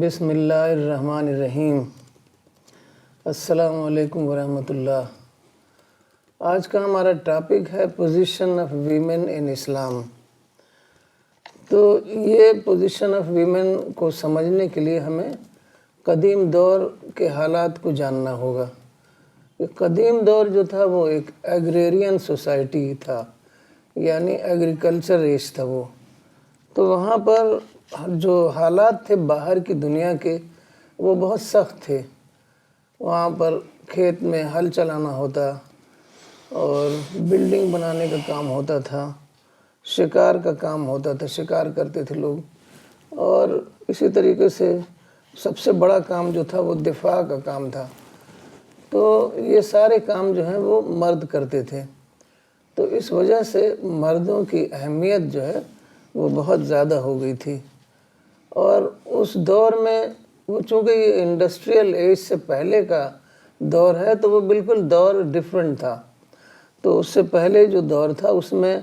بسم اللہ الرحمن الرحیم۔ السلام علیکم ورحمۃ اللہ۔ آج کا ہمارا ٹاپک ہے پوزیشن آف ویمن ان اسلام۔ تو یہ پوزیشن آف ویمن کو سمجھنے کے لیے ہمیں قدیم دور کے حالات کو جاننا ہوگا۔ قدیم دور جو تھا وہ ایک ایگریرین سوسائٹی تھا، یعنی ایگریکلچر ایج تھا وہ۔ تو وہاں پر جو حالات تھے باہر کی دنیا کے وہ بہت سخت تھے۔ وہاں پر کھیت میں ہل چلانا ہوتا اور بلڈنگ بنانے کا کام ہوتا تھا، شکار کا کام ہوتا تھا، شکار کرتے تھے لوگ، اور اسی طریقے سے سب سے بڑا کام جو تھا وہ دفاع کا کام تھا۔ تو یہ سارے کام جو ہیں وہ مرد کرتے تھے۔ تو اس وجہ سے مردوں کی اہمیت جو ہے وہ بہت زیادہ ہو گئی تھی۔ اور اس دور میں وہ چونکہ یہ انڈسٹریل ایج سے پہلے کا دور ہے تو وہ بالکل دور ڈیفرنٹ تھا۔ تو اس سے پہلے جو دور تھا اس میں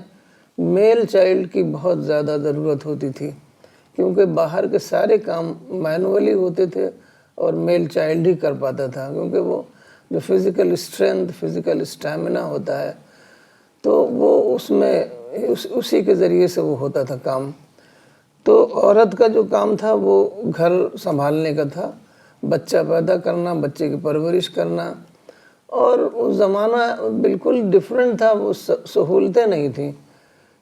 میل چائلڈ کی بہت زیادہ ضرورت ہوتی تھی، کیونکہ باہر کے سارے کام مینولی ہوتے تھے اور میل چائلڈ ہی کر پاتا تھا، کیونکہ وہ جو فزیکل اسٹرینتھ، فزیکل اسٹیمنا ہوتا ہے تو وہ اس میں اسی کے ذریعے سے وہ ہوتا تھا کام۔ تو عورت کا جو کام تھا وہ گھر سنبھالنے کا تھا، بچہ پیدا کرنا، بچے کی پرورش کرنا، اور اس زمانہ بالکل ڈیفرنٹ تھا۔ وہ سہولتیں نہیں تھیں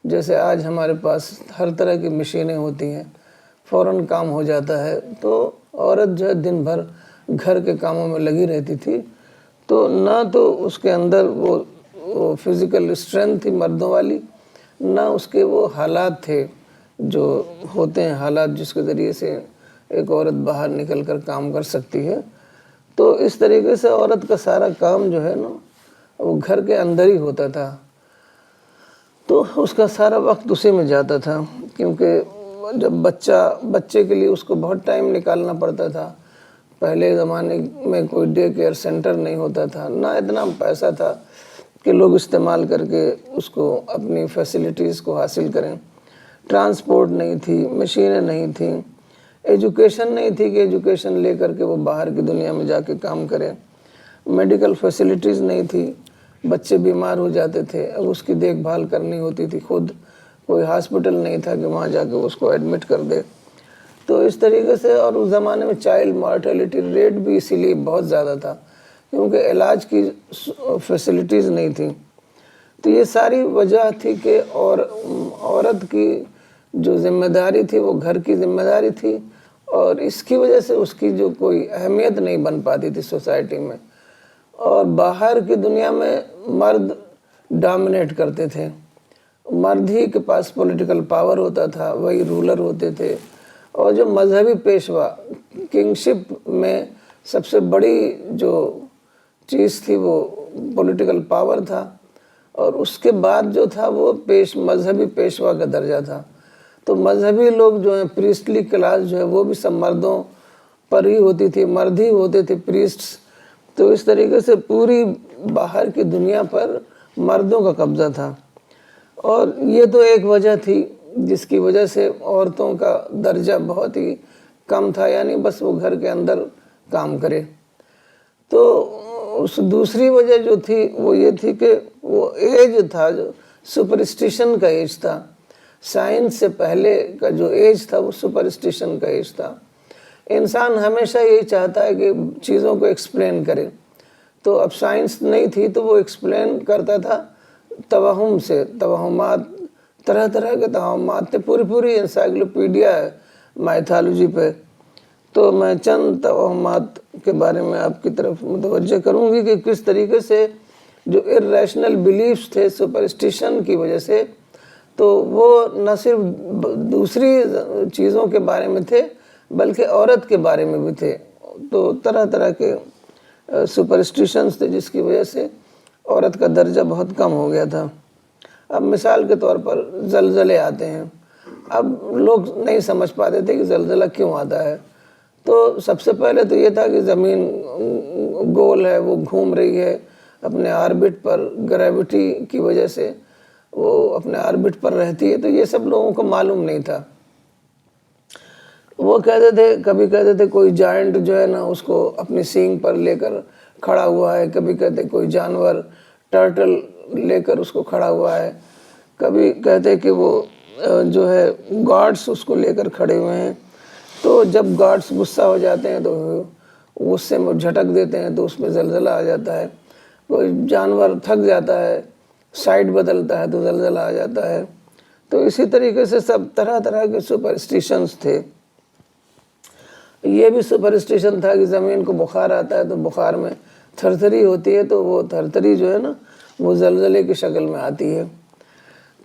جیسے آج ہمارے پاس ہر طرح کی مشینیں ہوتی ہیں، فوراً کام ہو جاتا ہے۔ تو عورت جو ہے دن بھر گھر کے کاموں میں لگی رہتی تھی، تو نہ تو اس کے اندر وہ فزیکل اسٹرینتھ تھی مردوں والی، نہ اس کے وہ حالات تھے جو ہوتے ہیں، حالات جس کے ذریعے سے ایک عورت باہر نکل کر کام کر سکتی ہے۔ تو اس طریقے سے عورت کا سارا کام جو ہے نا وہ گھر کے اندر ہی ہوتا تھا، تو اس کا سارا وقت اسی میں جاتا تھا، کیونکہ جب بچے کے لیے اس کو بہت ٹائم نکالنا پڑتا تھا۔ پہلے زمانے میں کوئی ڈے کیئر سینٹر نہیں ہوتا تھا، نہ اتنا پیسہ تھا کہ لوگ استعمال کر کے اس کو اپنی فیسلٹیز کو حاصل کریں۔ ٹرانسپورٹ نہیں تھی، مشینیں نہیں تھیں، ایجوکیشن نہیں تھی کہ ایجوکیشن لے کر کے وہ باہر کی دنیا میں جا کے کام کریں، میڈیکل فیسلٹیز نہیں تھی، بچے بیمار ہو جاتے تھے، اب اس کی دیکھ بھال کرنی ہوتی تھی خود، کوئی ہاسپٹل نہیں تھا کہ وہاں جا کے اس کو ایڈمٹ کر دے۔ تو اس طریقے سے، اور اس زمانے میں چائلڈ مارٹیلٹی ریٹ بھی اسی لیے بہت زیادہ تھا، کیونکہ علاج کی فیسلٹیز نہیں تھیں۔ تو یہ ساری وجہ تھی کہ عورت کی جو ذمہ داری تھی وہ گھر کی ذمہ داری تھی، اور اس کی وجہ سے اس کی جو کوئی اہمیت نہیں بن پاتی تھی سوسائٹی میں، اور باہر کی دنیا میں مرد ڈومینیٹ کرتے تھے، مرد ہی کے پاس پولیٹیکل پاور ہوتا تھا، وہی رولر ہوتے تھے۔ اور جو مذہبی پیشوا، کنگشپ میں سب سے بڑی جو چیز تھی وہ پولیٹیکل پاور تھا، اور اس کے بعد جو تھا وہ مذہبی پیشوا کا درجہ تھا۔ تو مذہبی لوگ جو ہیں، پریسٹلی کلاس جو ہے وہ بھی سب مردوں پر ہی ہوتی تھی، مرد ہی ہوتے تھے پریسٹس۔ تو اس طریقے سے پوری باہر کی دنیا پر مردوں کا قبضہ تھا، اور یہ تو ایک وجہ تھی جس کی وجہ سے عورتوں کا درجہ بہت ہی کم تھا، یعنی بس وہ گھر کے اندر کام کرے۔ تو اس دوسری وجہ جو تھی وہ یہ تھی کہ وہ ایج تھا جو سپرسٹیشن کا ایج تھا۔ سائنس سے پہلے کا جو ایج تھا وہ سپرسٹیشن کا ایج تھا۔ انسان ہمیشہ یہی چاہتا ہے کہ چیزوں کو ایکسپلین کرے، تو اب سائنس نہیں تھی تو وہ ایکسپلین کرتا تھا توہم سے، توہمات، طرح طرح کے توہمات تھے، پوری انسائکلوپیڈیا ہے مائتھالوجی پہ۔ تو میں چند توہمات کے بارے میں آپ کی طرف متوجہ کروں گی کہ کس طریقے سے جو ارریشنل بیلیفز تھے سپرسٹیشن کی وجہ سے، تو وہ نہ صرف دوسری چیزوں کے بارے میں تھے بلکہ عورت کے بارے میں بھی تھے۔ تو طرح طرح کے سپرسٹیشنز تھے جس کی وجہ سے عورت کا درجہ بہت کم ہو گیا تھا۔ اب مثال کے طور پر زلزلے آتے ہیں، اب لوگ نہیں سمجھ پاتے تھے کہ زلزلہ کیوں آتا ہے۔ تو سب سے پہلے تو یہ تھا کہ زمین گول ہے، وہ گھوم رہی ہے اپنے آربٹ پر، گریوٹی کی وجہ سے وہ اپنے آربٹ پر رہتی ہے، تو یہ سب لوگوں کو معلوم نہیں تھا۔ وہ کہتے تھے، کبھی کہتے تھے کوئی جائنٹ جو ہے نا اس کو اپنی سینگ پر لے کر کھڑا ہوا ہے، کبھی کہتے کوئی جانور ٹرٹل لے کر اس کو کھڑا ہوا ہے، کبھی کہتے کہ وہ جو ہے گاڈس اس کو لے کر کھڑے ہوئے ہیں۔ تو جب گاڈس غصہ ہو جاتے ہیں تو غصے میں جھٹک دیتے ہیں تو اس میں زلزلہ آ جاتا ہے، کوئی جانور تھک جاتا ہے سائڈ بدلتا ہے تو زلزلہ آ جاتا ہے۔ تو اسی طریقے سے سب طرح طرح کے سپرسٹیشنز تھے۔ یہ بھی سپرسٹیشن تھا کہ زمین کو بخار آتا ہے تو بخار میں تھرتھری ہوتی ہے، تو وہ تھرتھری جو ہے نا وہ زلزلے کی شکل میں آتی ہے۔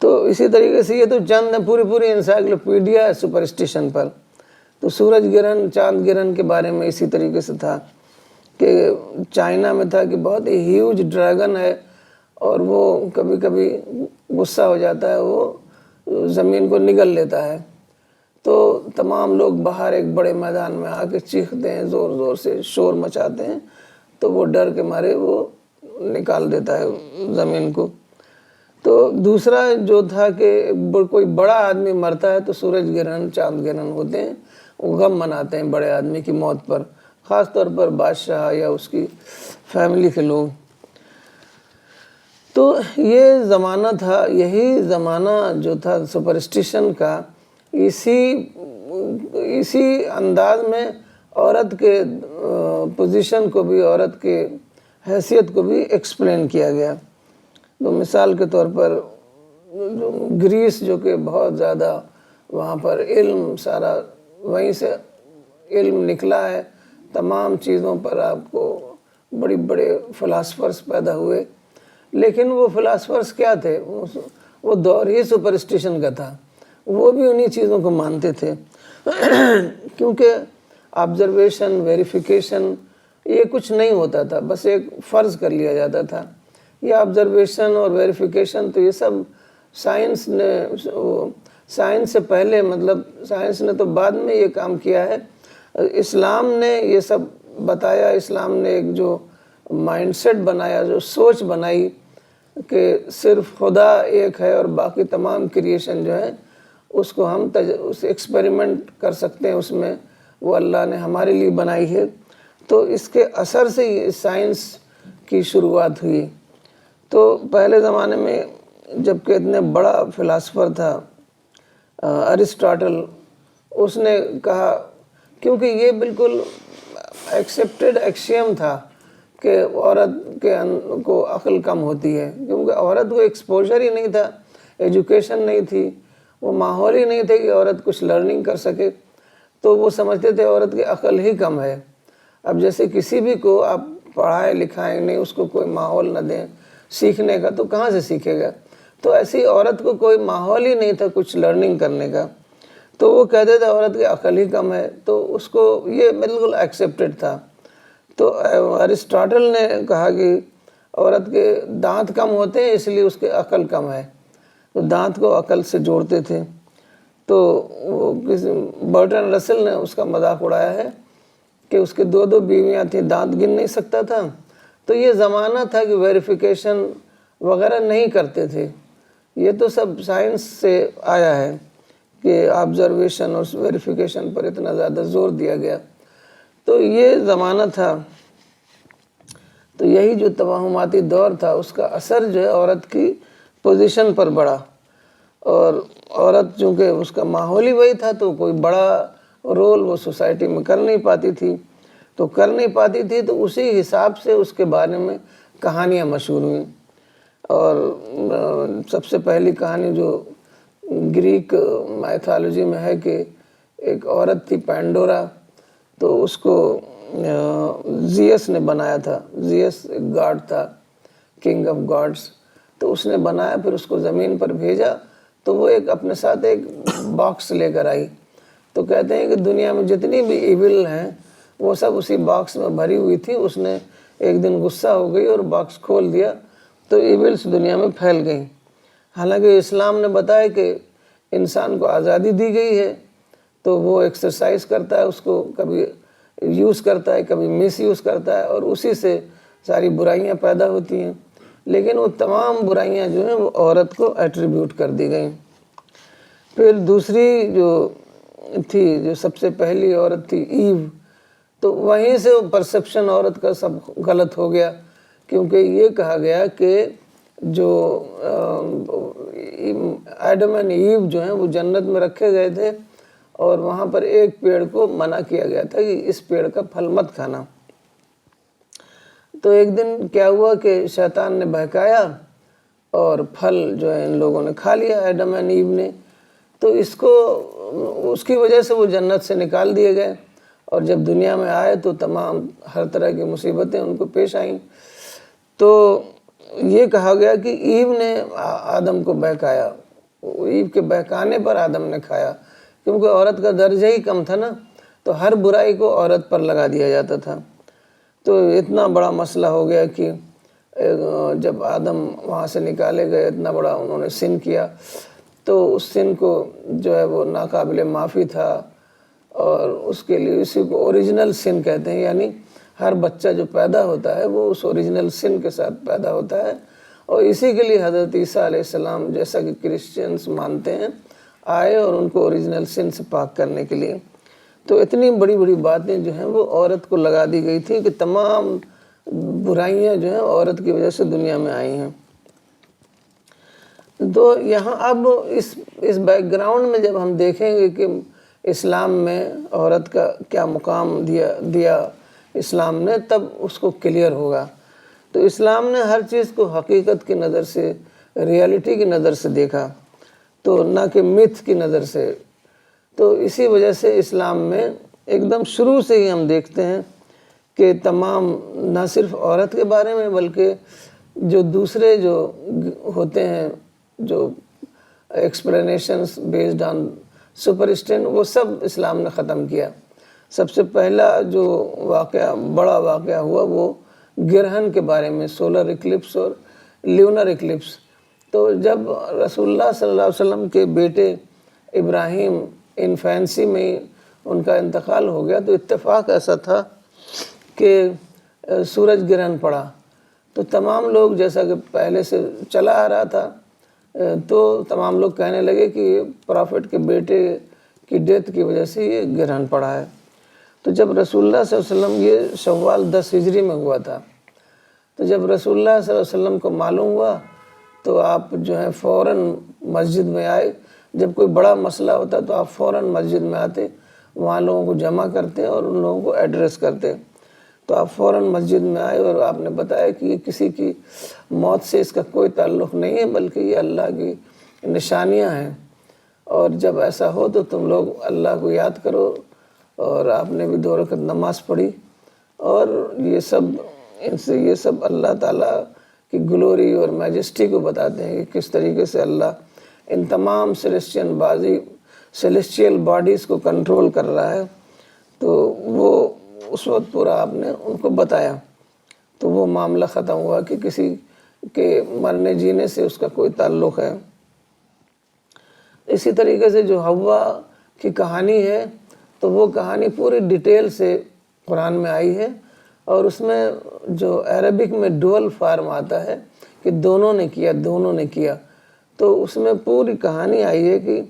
تو اسی طریقے سے یہ تو چند پوری انسائکلوپیڈیا ہے سپرسٹیشن پر۔ تو سورج گرہن، چاند گرہن کے بارے میں اسی طریقے سے تھا کہ چائنا میں تھا کہ بہت ہی ہیوج ڈریگن ہے اور وہ کبھی کبھی غصہ ہو جاتا ہے، وہ زمین کو نگل لیتا ہے، تو تمام لوگ باہر ایک بڑے میدان میں آ کے چیختے ہیں، زور زور سے شور مچاتے ہیں، تو وہ ڈر کے مارے وہ نکال دیتا ہے زمین کو۔ تو دوسرا جو تھا کہ کوئی بڑا آدمی مرتا ہے تو سورج گرہن، چاند گرہن ہوتے ہیں، وہ غم مناتے ہیں بڑے آدمی کی موت پر، خاص طور پر بادشاہ یا اس کی فیملی کے لوگ۔ تو یہ زمانہ تھا، یہی زمانہ جو تھا سپرسٹیشن کا، اسی انداز میں عورت کے پوزیشن کو بھی، عورت کے حیثیت کو بھی ایکسپلین کیا گیا۔ تو مثال کے طور پر گریس جو کہ بہت زیادہ وہاں پر علم، سارا وہیں سے علم نکلا ہے، تمام چیزوں پر آپ کو بڑے بڑے فلاسفرز پیدا ہوئے، لیکن وہ فلاسفرز کیا تھے؟ وہ دور ہی سپرسٹیشن کا تھا، وہ بھی انہی چیزوں کو مانتے تھے کیونکہ آبزرویشن، ویریفیکیشن یہ کچھ نہیں ہوتا تھا، بس ایک فرض کر لیا جاتا تھا۔ یہ آبزرویشن اور ویریفیکیشن تو یہ سب سائنس سے پہلے، مطلب سائنس نے تو بعد میں یہ کام کیا ہے، اسلام نے یہ سب بتایا۔ اسلام نے ایک جو مائنڈ سیٹ بنایا، جو سوچ بنائی کہ صرف خدا ایک ہے اور باقی تمام کریشن جو ہے اس کو ہم ایکسپیریمنٹ کر سکتے ہیں، اس میں وہ اللہ نے ہمارے لیے بنائی ہے۔ تو اس کے اثر سے ہی سائنس کی شروعات ہوئی۔ تو پہلے زمانے میں جبکہ اتنے بڑا فلاسفر تھا ارسطاٹل، اس نے کہا، کیونکہ یہ بالکل ایکسیپٹڈ ایکسیم تھا کہ عورت کو عقل کم ہوتی ہے، کیونکہ عورت کو ایکسپوجر ہی نہیں تھا، ایجوکیشن نہیں تھی، وہ ماحول ہی نہیں تھے کہ عورت کچھ لرننگ کر سکے، تو وہ سمجھتے تھے عورت کی عقل ہی کم ہے۔ اب جیسے کسی بھی کو آپ پڑھائیں لکھائیں نہیں، اس کو کوئی ماحول نہ دیں سیکھنے کا، تو کہاں سے سیکھے گا؟ تو ایسی عورت کو کوئی ماحول ہی نہیں تھا کچھ لرننگ کرنے کا، تو وہ کہتے تھے عورت کی عقل ہی کم ہے، تو اس کو یہ بالکل ایکسیپٹڈ تھا۔ تو ارسطاٹل نے کہا کہ عورت کے دانت کم ہوتے ہیں اس لیے اس کی عقل کم ہے، تو دانت کو عقل سے جوڑتے تھے۔ تو برٹن رسل نے اس کا مذاق اڑایا ہے کہ اس کے 2 بیویاں تھیں، دانت گن نہیں سکتا تھا۔ تو یہ زمانہ تھا کہ ویریفیکیشن وغیرہ نہیں کرتے تھے، یہ تو سب سائنس سے آیا ہے کہ آبزرویشن اور ویریفیکیشن پر اتنا زیادہ زور دیا گیا۔ تو یہ زمانہ تھا، تو یہی جو توہماتی دور تھا اس کا اثر جو ہے عورت کی پوزیشن پر بڑھا، اور عورت چونکہ اس کا ماحول ہی وہی تھا تو کوئی بڑا رول وہ سوسائٹی میں کر نہیں پاتی تھی، تو اسی حساب سے اس کے بارے میں کہانیاں مشہور ہوئیں۔ اور سب سے پہلی کہانی جو گریک مائتھالوجی میں ہے کہ ایک عورت تھی پینڈورا، تو اس کو زیس نے بنایا تھا۔ زیس ایک گاڈ تھا، کنگ آف گاڈز، تو اس نے بنایا، پھر اس کو زمین پر بھیجا، تو وہ اپنے ساتھ ایک باکس لے کر آئی۔ تو کہتے ہیں کہ دنیا میں جتنی بھی ایول ہیں وہ سب اسی باکس میں بھری ہوئی تھی۔ اس نے ایک دن غصہ ہو گئی اور باکس کھول دیا تو ایولز دنیا میں پھیل گئیں۔ حالانکہ اسلام نے بتایا کہ انسان کو آزادی دی گئی ہے، تو وہ ایکسرسائز کرتا ہے، اس کو کبھی یوز کرتا ہے، کبھی مس یوز کرتا ہے، اور اسی سے ساری برائیاں پیدا ہوتی ہیں۔ لیکن وہ تمام برائیاں جو ہیں وہ عورت کو ایٹریبیوٹ کر دی گئیں۔ پھر دوسری جو تھی جو سب سے پہلی عورت تھی ایو، تو وہیں سے وہ پرسپشن عورت کا سب غلط ہو گیا، کیونکہ یہ کہا گیا کہ جو ایڈم اینڈ ایو جو ہیں وہ جنت میں رکھے گئے تھے، اور وہاں پر ایک پیڑ کو منع کیا گیا تھا کہ اس پیڑ کا پھل مت کھانا۔ تو ایک دن کیا ہوا کہ شیطان نے بہکایا اور پھل جو ہے ان لوگوں نے کھا لیا، ایڈم اینڈ ایو نے، تو اس کی وجہ سے وہ جنت سے نکال دیے گئے، اور جب دنیا میں آئے تو تمام ہر طرح کی مصیبتیں ان کو پیش آئیں۔ تو یہ کہا گیا کہ ایو نے آدم کو بہکایا، ایو کے بہکانے پر آدم نے کھایا، کیونکہ عورت کا درجہ ہی کم تھا نا، تو ہر برائی کو عورت پر لگا دیا جاتا تھا۔ تو اتنا بڑا مسئلہ ہو گیا کہ جب آدم وہاں سے نکالے گئے، اتنا بڑا انہوں نے سن کیا، تو اس سن کو جو ہے وہ ناقابل معافی تھا، اور اس کے لیے اسی کو اوریجنل سن کہتے ہیں، یعنی ہر بچہ جو پیدا ہوتا ہے وہ اس اوریجنل سن کے ساتھ پیدا ہوتا ہے، اور اسی کے لیے حضرت عیسیٰ علیہ السلام، جیسا کہ کرسچنز مانتے ہیں، آئے اور ان کو اوریجنل سن سے پاک کرنے کے لیے۔ تو اتنی بڑی بڑی باتیں جو ہیں وہ عورت کو لگا دی گئی تھی کہ تمام برائیاں جو ہیں عورت کی وجہ سے دنیا میں آئی ہیں۔ تو یہاں اب اس بیک گراؤنڈ میں جب ہم دیکھیں گے کہ اسلام میں عورت کا کیا مقام دیا اسلام نے، تب اس کو کلیئر ہوگا۔ تو اسلام نے ہر چیز کو حقیقت کی نظر سے، ریالٹی کی نظر سے دیکھا، تو نہ کہ میتھ کی نظر سے۔ تو اسی وجہ سے اسلام میں ایک دم شروع سے ہی ہم دیکھتے ہیں کہ تمام نہ صرف عورت کے بارے میں، بلکہ جو دوسرے جو ہوتے ہیں جو ایکسپلینیشنز بیسڈ آن سپرسٹن، وہ سب اسلام نے ختم کیا۔ سب سے پہلا جو بڑا واقعہ ہوا وہ گرہن کے بارے میں، سولر اکلپس اور لیونر اکلپس۔ تو جب رسول اللہ صلی اللہ علیہ وسلم کے بیٹے ابراہیم انفینسی میں ان کا انتقال ہو گیا، تو اتفاق ایسا تھا کہ سورج گرہن پڑا، تو تمام لوگ، جیسا کہ پہلے سے چلا آ رہا تھا، تو تمام لوگ کہنے لگے کہ پرافٹ کے بیٹے کی ڈیتھ کی وجہ سے یہ گرہن پڑا ہے۔ تو جب رسول اللہ صلی اللہ علیہ وسلم، یہ شوال 10 ہجری میں ہوا تھا، تو جب رسول اللہ صلی اللہ علیہ وسلم کو معلوم ہوا تو آپ جو ہے فوراً مسجد میں آئے۔ جب کوئی بڑا مسئلہ ہوتا تو آپ فوراً مسجد میں آتے، وہاں لوگوں کو جمع کرتے اور ان لوگوں کو ایڈریس کرتے۔ تو آپ فوراً مسجد میں آئے اور آپ نے بتایا کہ یہ کسی کی موت سے اس کا کوئی تعلق نہیں ہے، بلکہ یہ اللہ کی نشانیاں ہیں، اور جب ایسا ہو تو تم لوگ اللہ کو یاد کرو۔ اور آپ نے بھی 2 رکعت نماز پڑھی، اور یہ سب اللہ تعالیٰ کی گلوری اور میجسٹی کو بتاتے ہیں کہ کس طریقے سے اللہ ان تمام سیلیسٹیل باڈیز کو کنٹرول کر رہا ہے۔ تو وہ اس وقت پورا آپ نے ان کو بتایا، تو وہ معاملہ ختم ہوا کہ کسی کے مرنے جینے سے اس کا کوئی تعلق ہے۔ اسی طریقے سے جو حوا کی کہانی ہے، تو وہ کہانی پوری ڈیٹیل سے قرآن میں آئی ہے، اور اس میں جو عربک میں ڈول فارم آتا ہے کہ دونوں نے کیا، تو اس میں پوری کہانی آئی ہے کہ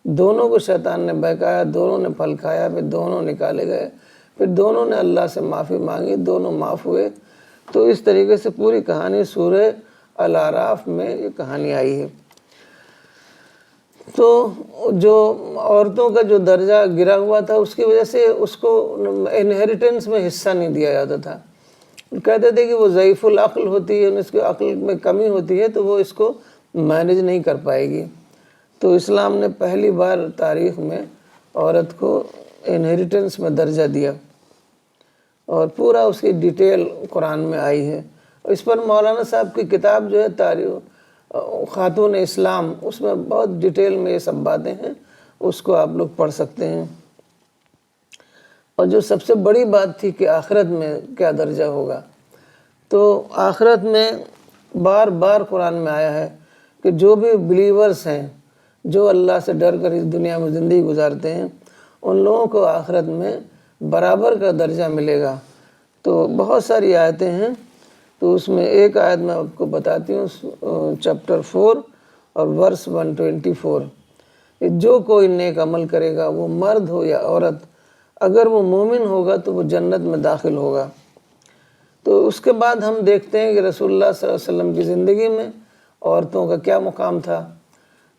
دونوں کو شیطان نے بہکایا، دونوں نے پھل کھایا، پھر دونوں نکالے گئے، پھر دونوں نے اللہ سے معافی مانگی، دونوں معاف ہوئے۔ تو اس طریقے سے پوری کہانی سورہ الاعراف میں یہ کہانی آئی ہے۔ تو جو عورتوں کا جو درجہ گرا ہوا تھا، اس کی وجہ سے اس کو انہیریٹنس میں حصہ نہیں دیا جاتا تھا۔ کہتے تھے کہ وہ ضعیف العقل ہوتی ہے، اس کی عقل میں کمی ہوتی ہے، تو وہ اس کو مینیج نہیں کر پائے گی۔ تو اسلام نے پہلی بار تاریخ میں عورت کو انہیریٹنس میں درجہ دیا، اور پورا اس کی ڈیٹیل قرآن میں آئی ہے۔ اس پر مولانا صاحب کی کتاب جو ہے تاریخ خاتون اسلام، اس میں بہت ڈیٹیل میں یہ سب باتیں ہیں، اس کو آپ لوگ پڑھ سکتے ہیں۔ اور جو سب سے بڑی بات تھی کہ آخرت میں کیا درجہ ہوگا، تو آخرت میں بار بار قرآن میں آیا ہے کہ جو بھی بلیورز ہیں، جو اللہ سے ڈر کر اس دنیا میں زندگی گزارتے ہیں، ان لوگوں کو آخرت میں برابر کا درجہ ملے گا۔ تو بہت ساری آیتیں ہیں، تو اس میں ایک آیت میں آپ کو بتاتی ہوں، چیپٹر 4 اور ورس 124۔ کہ جو کوئی نیک عمل کرے گا، وہ مرد ہو یا عورت، اگر وہ مومن ہوگا تو وہ جنت میں داخل ہوگا۔ تو اس کے بعد ہم دیکھتے ہیں کہ رسول اللہ صلی اللہ علیہ وسلم کی زندگی میں عورتوں کا کیا مقام تھا۔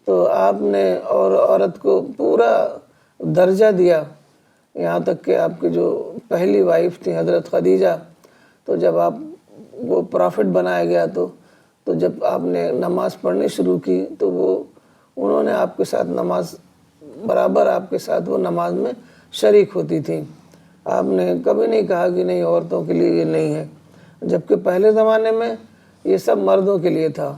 تو آپ نے عورت کو پورا درجہ دیا، یہاں تک کہ آپ کی جو پہلی وائف تھی حضرت خدیجہ، تو جب آپ وہ پرافٹ بنایا گیا تو جب آپ نے نماز پڑھنی شروع کی تو انہوں نے آپ کے ساتھ نماز برابر آپ کے ساتھ وہ نماز میں شریک ہوتی تھیں۔ آپ نے کبھی نہیں کہا کہ نہیں عورتوں کے لیے یہ نہیں ہے، جبکہ پہلے زمانے میں یہ سب مردوں کے لیے تھا،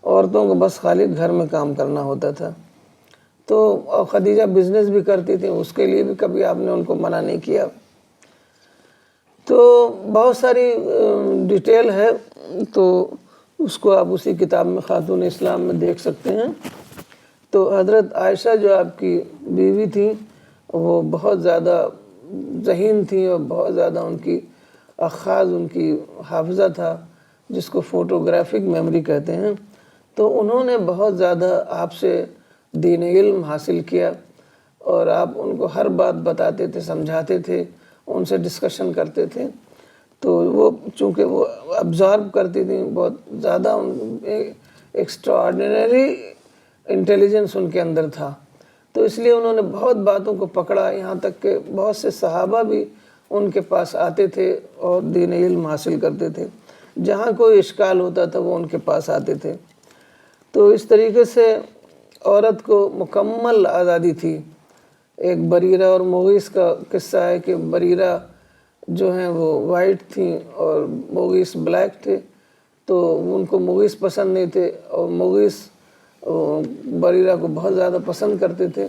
عورتوں کو بس خالی گھر میں کام کرنا ہوتا تھا۔ تو خدیجہ بزنس بھی کرتی تھی، اس کے لیے بھی کبھی آپ نے ان کو منع نہیں کیا۔ تو بہت ساری ڈیٹیل ہے، تو اس کو آپ اسی کتاب میں خاتون اسلام میں دیکھ سکتے ہیں۔ تو حضرت عائشہ جو آپ کی بیوی تھی وہ بہت زیادہ ذہین تھی اور بہت زیادہ ان کی اخاذ، ان کی حافظہ تھا، جس کو فوٹوگرافک میموری کہتے ہیں۔ تو انہوں نے بہت زیادہ آپ سے دین علم حاصل کیا، اور آپ ان کو ہر بات بتاتے تھے، سمجھاتے تھے، ان سے ڈسکشن کرتے تھے۔ تو وہ چونکہ وہ ابزارو کرتی تھیں، بہت زیادہ ایکسٹرا آرڈینری انٹیلیجنس ان کے اندر تھا، تو اس لیے انہوں نے بہت باتوں کو پکڑا، یہاں تک کہ بہت سے صحابہ بھی ان کے پاس آتے تھے اور دین علم حاصل کرتے تھے، جہاں کوئی اشکال ہوتا تھا وہ ان کے پاس آتے تھے۔ تو اس طریقے سے عورت کو مکمل آزادی تھی۔ ایک بریرہ اور مغیث کا قصہ ہے کہ بریرہ جو ہیں وہ وائٹ تھیں اور مغیث بلیک تھے، تو ان کو مغیث پسند نہیں تھے اور مغیث بریرہ کو بہت زیادہ پسند کرتے تھے۔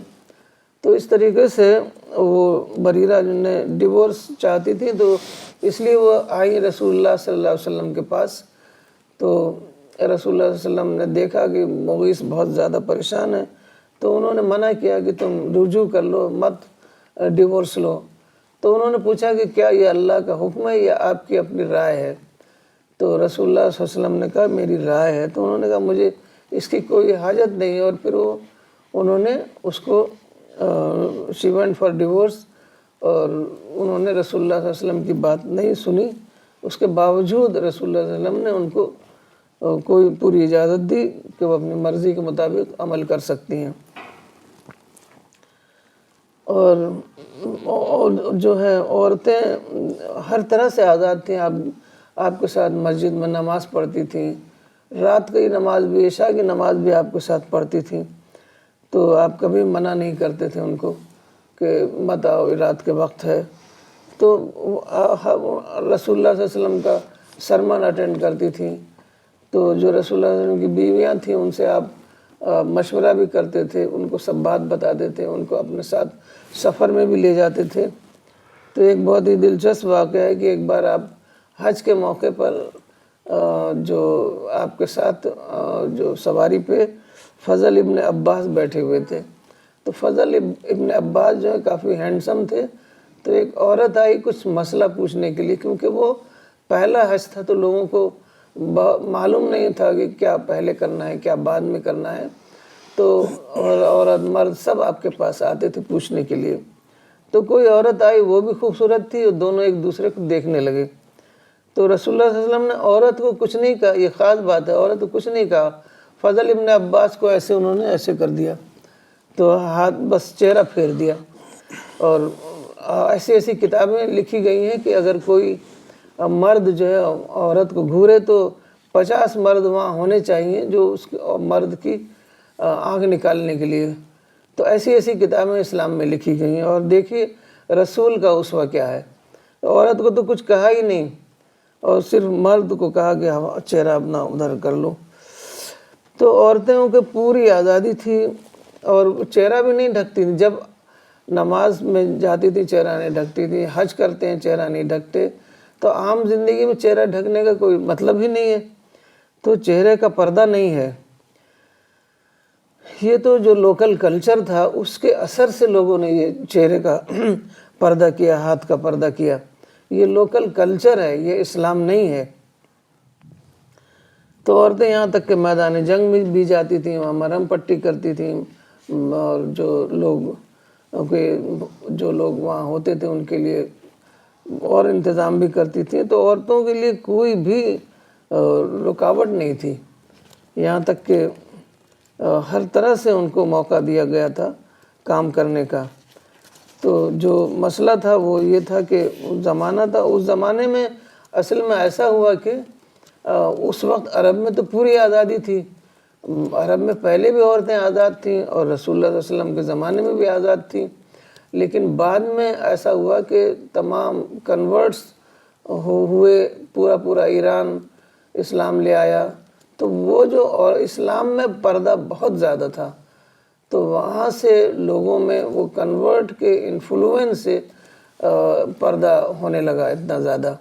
تو اس طریقے سے وہ بریرہ جو نے ڈیورس چاہتی تھی، تو اس لیے وہ آئی رسول اللہ صلی اللہ علیہ وسلم کے پاس۔ تو رسول اللہ صلی اللہ علیہ وسلم نے دیکھا کہ مغیث بہت زیادہ پریشان ہے، تو انہوں نے منع کیا کہ تم رجوع کر لو، مت ڈیورس لو۔ تو انہوں نے پوچھا کہ کیا یہ اللہ کا حکم ہے یا آپ کی اپنی رائے ہے؟ تو رسول اللہ صلی اللہ علیہ وسلم نے کہا میری رائے ہے۔ تو انہوں نے کہا مجھے اس کی کوئی حاجت نہیں ہے، اور پھر انہوں نے اس کو she went for divorce، اور انہوں نے رسول اللہ صلی اللہ علیہ وسلم کی بات نہیں سنی۔ اس کے باوجود رسول اللہ صلی اللہ علیہ وسلم نے ان کو کوئی پوری اجازت دی کہ وہ اپنی مرضی کے مطابق عمل کر سکتی ہیں۔ اور جو ہے عورتیں ہر طرح سے آزاد تھیں، آپ کے ساتھ مسجد میں نماز پڑھتی تھیں، رات کی نماز بھی، عشاء کی نماز بھی آپ کے ساتھ پڑھتی تھیں، تو آپ کبھی منع نہیں کرتے تھے ان کو کہ مت آؤ رات کے وقت ہے۔ تو رسول اللہ صلی اللہ علیہ وسلم کا سرمن اٹینڈ کرتی تھیں، تو جو رسول اللہ علیہ وسلم کی بیویاں تھیں ان سے آپ مشورہ بھی کرتے تھے، ان کو سب بات بتاتے تھے، ان کو اپنے ساتھ سفر میں بھی لے جاتے تھے۔ تو ایک بہت ہی دلچسپ واقعہ ہے کہ ایک بار آپ حج کے موقع پر جو آپ کے ساتھ جو سواری پہ فضل ابن عباس بیٹھے ہوئے تھے، تو فضل ابن عباس جو ہے کافی ہینڈسم تھے۔ تو ایک عورت آئی کچھ مسئلہ پوچھنے کے لیے، کیونکہ وہ پہلا حج تھا تو لوگوں کو معلوم نہیں تھا کہ کیا پہلے کرنا ہے کیا بعد میں کرنا ہے، تو عورت مرد سب آپ کے پاس آتے تھے پوچھنے کے لیے۔ تو کوئی عورت آئی، وہ بھی خوبصورت تھی، اور دونوں ایک دوسرے کو دیکھنے لگے۔ تو رسول اللہ صلی اللہ علیہ وسلم نے عورت کو کچھ نہیں کہا، یہ خاص بات ہے، عورت کو کچھ نہیں کہا، فضل ابن عباس کو ایسے انہوں نے ایسے کر دیا، تو ہاتھ بس چہرہ پھیر دیا۔ اور ایسی ایسی کتابیں لکھی گئی ہیں کہ اگر کوئی مرد جو ہے عورت کو گھورے تو 50 مرد وہاں ہونے چاہیے جو اس مرد کی آنکھ نکالنے کے لیے۔ تو ایسی ایسی کتابیں اسلام میں لکھی گئی ہیں، اور دیکھیے رسول کا اسوہ کیا ہے۔ عورت کو تو کچھ کہا ہی نہیں، اور صرف مرد کو کہا کہ چہرہ اپنا ادھر کر لو۔ تو عورتوں کو پوری آزادی تھی، اور چہرہ بھی نہیں ڈھکتی تھی، جب نماز میں جاتی تھی چہرہ نہیں ڈھکتی تھی، حج کرتے ہیں چہرہ نہیں ڈھکتے، تو عام زندگی میں چہرہ ڈھکنے کا کوئی مطلب ہی نہیں ہے، تو چہرے کا پردہ نہیں ہے۔ یہ تو جو لوکل کلچر تھا اس کے اثر سے لوگوں نے یہ چہرے کا پردہ کیا، ہاتھ کا پردہ کیا۔ یہ لوکل کلچر ہے، یہ اسلام نہیں ہے۔ تو عورتیں یہاں تک کہ میدان جنگ میں بھی جاتی تھیں، وہاں مرہم پٹی کرتی تھیں، اور جو لوگ وہاں ہوتے تھے ان کے لیے اور انتظام بھی کرتی تھیں. تو عورتوں کے لیے کوئی بھی رکاوٹ نہیں تھی, یہاں تک کہ ہر طرح سے ان کو موقع دیا گیا تھا کام کرنے کا. تو جو مسئلہ تھا وہ یہ تھا کہ زمانہ تھا, اس زمانے میں اصل میں ایسا ہوا کہ اس وقت عرب میں تو پوری آزادی تھی. عرب میں پہلے بھی عورتیں آزاد تھیں اور رسول اللہ صلی اللہ علیہ وسلم کے زمانے میں بھی آزاد تھیں, لیکن بعد میں ایسا ہوا کہ تمام کنورٹس ہوئے, پورا ایران اسلام لے آیا. تو وہ جو اور اسلام میں پردہ بہت زیادہ تھا, تو وہاں سے لوگوں میں وہ کنورٹ کے انفلوئنس سے پردہ ہونے لگا اتنا زیادہ.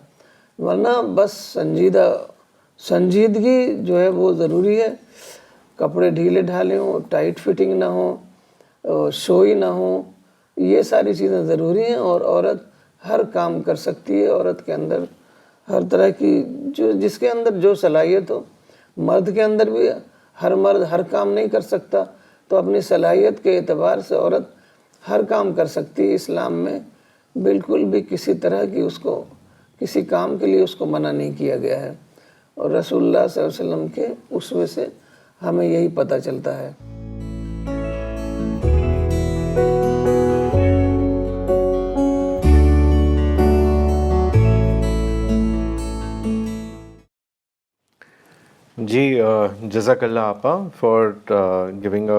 ورنہ بس سنجیدگی جو ہے وہ ضروری ہے. کپڑے ڈھیلے ڈھالے ہوں, ٹائٹ فٹنگ نہ ہو, شوئی نہ ہو, یہ ساری چیزیں ضروری ہیں. اور عورت ہر کام کر سکتی ہے. عورت کے اندر ہر طرح کی جس کے اندر جو صلاحیت ہو. مرد کے اندر بھی ہر مرد ہر کام نہیں کر سکتا, تو اپنی صلاحیت کے اعتبار سے عورت ہر کام کر سکتی ہے. اسلام میں بالکل بھی کسی طرح کی اس کو کسی کام کے لیے اس کو منع نہیں کیا گیا ہے. اور رسول اللہ صلی اللہ علیہ وسلم کے اسوے سے ہمیں یہی پتہ چلتا ہے. جی جزاک اللہ آپا for giving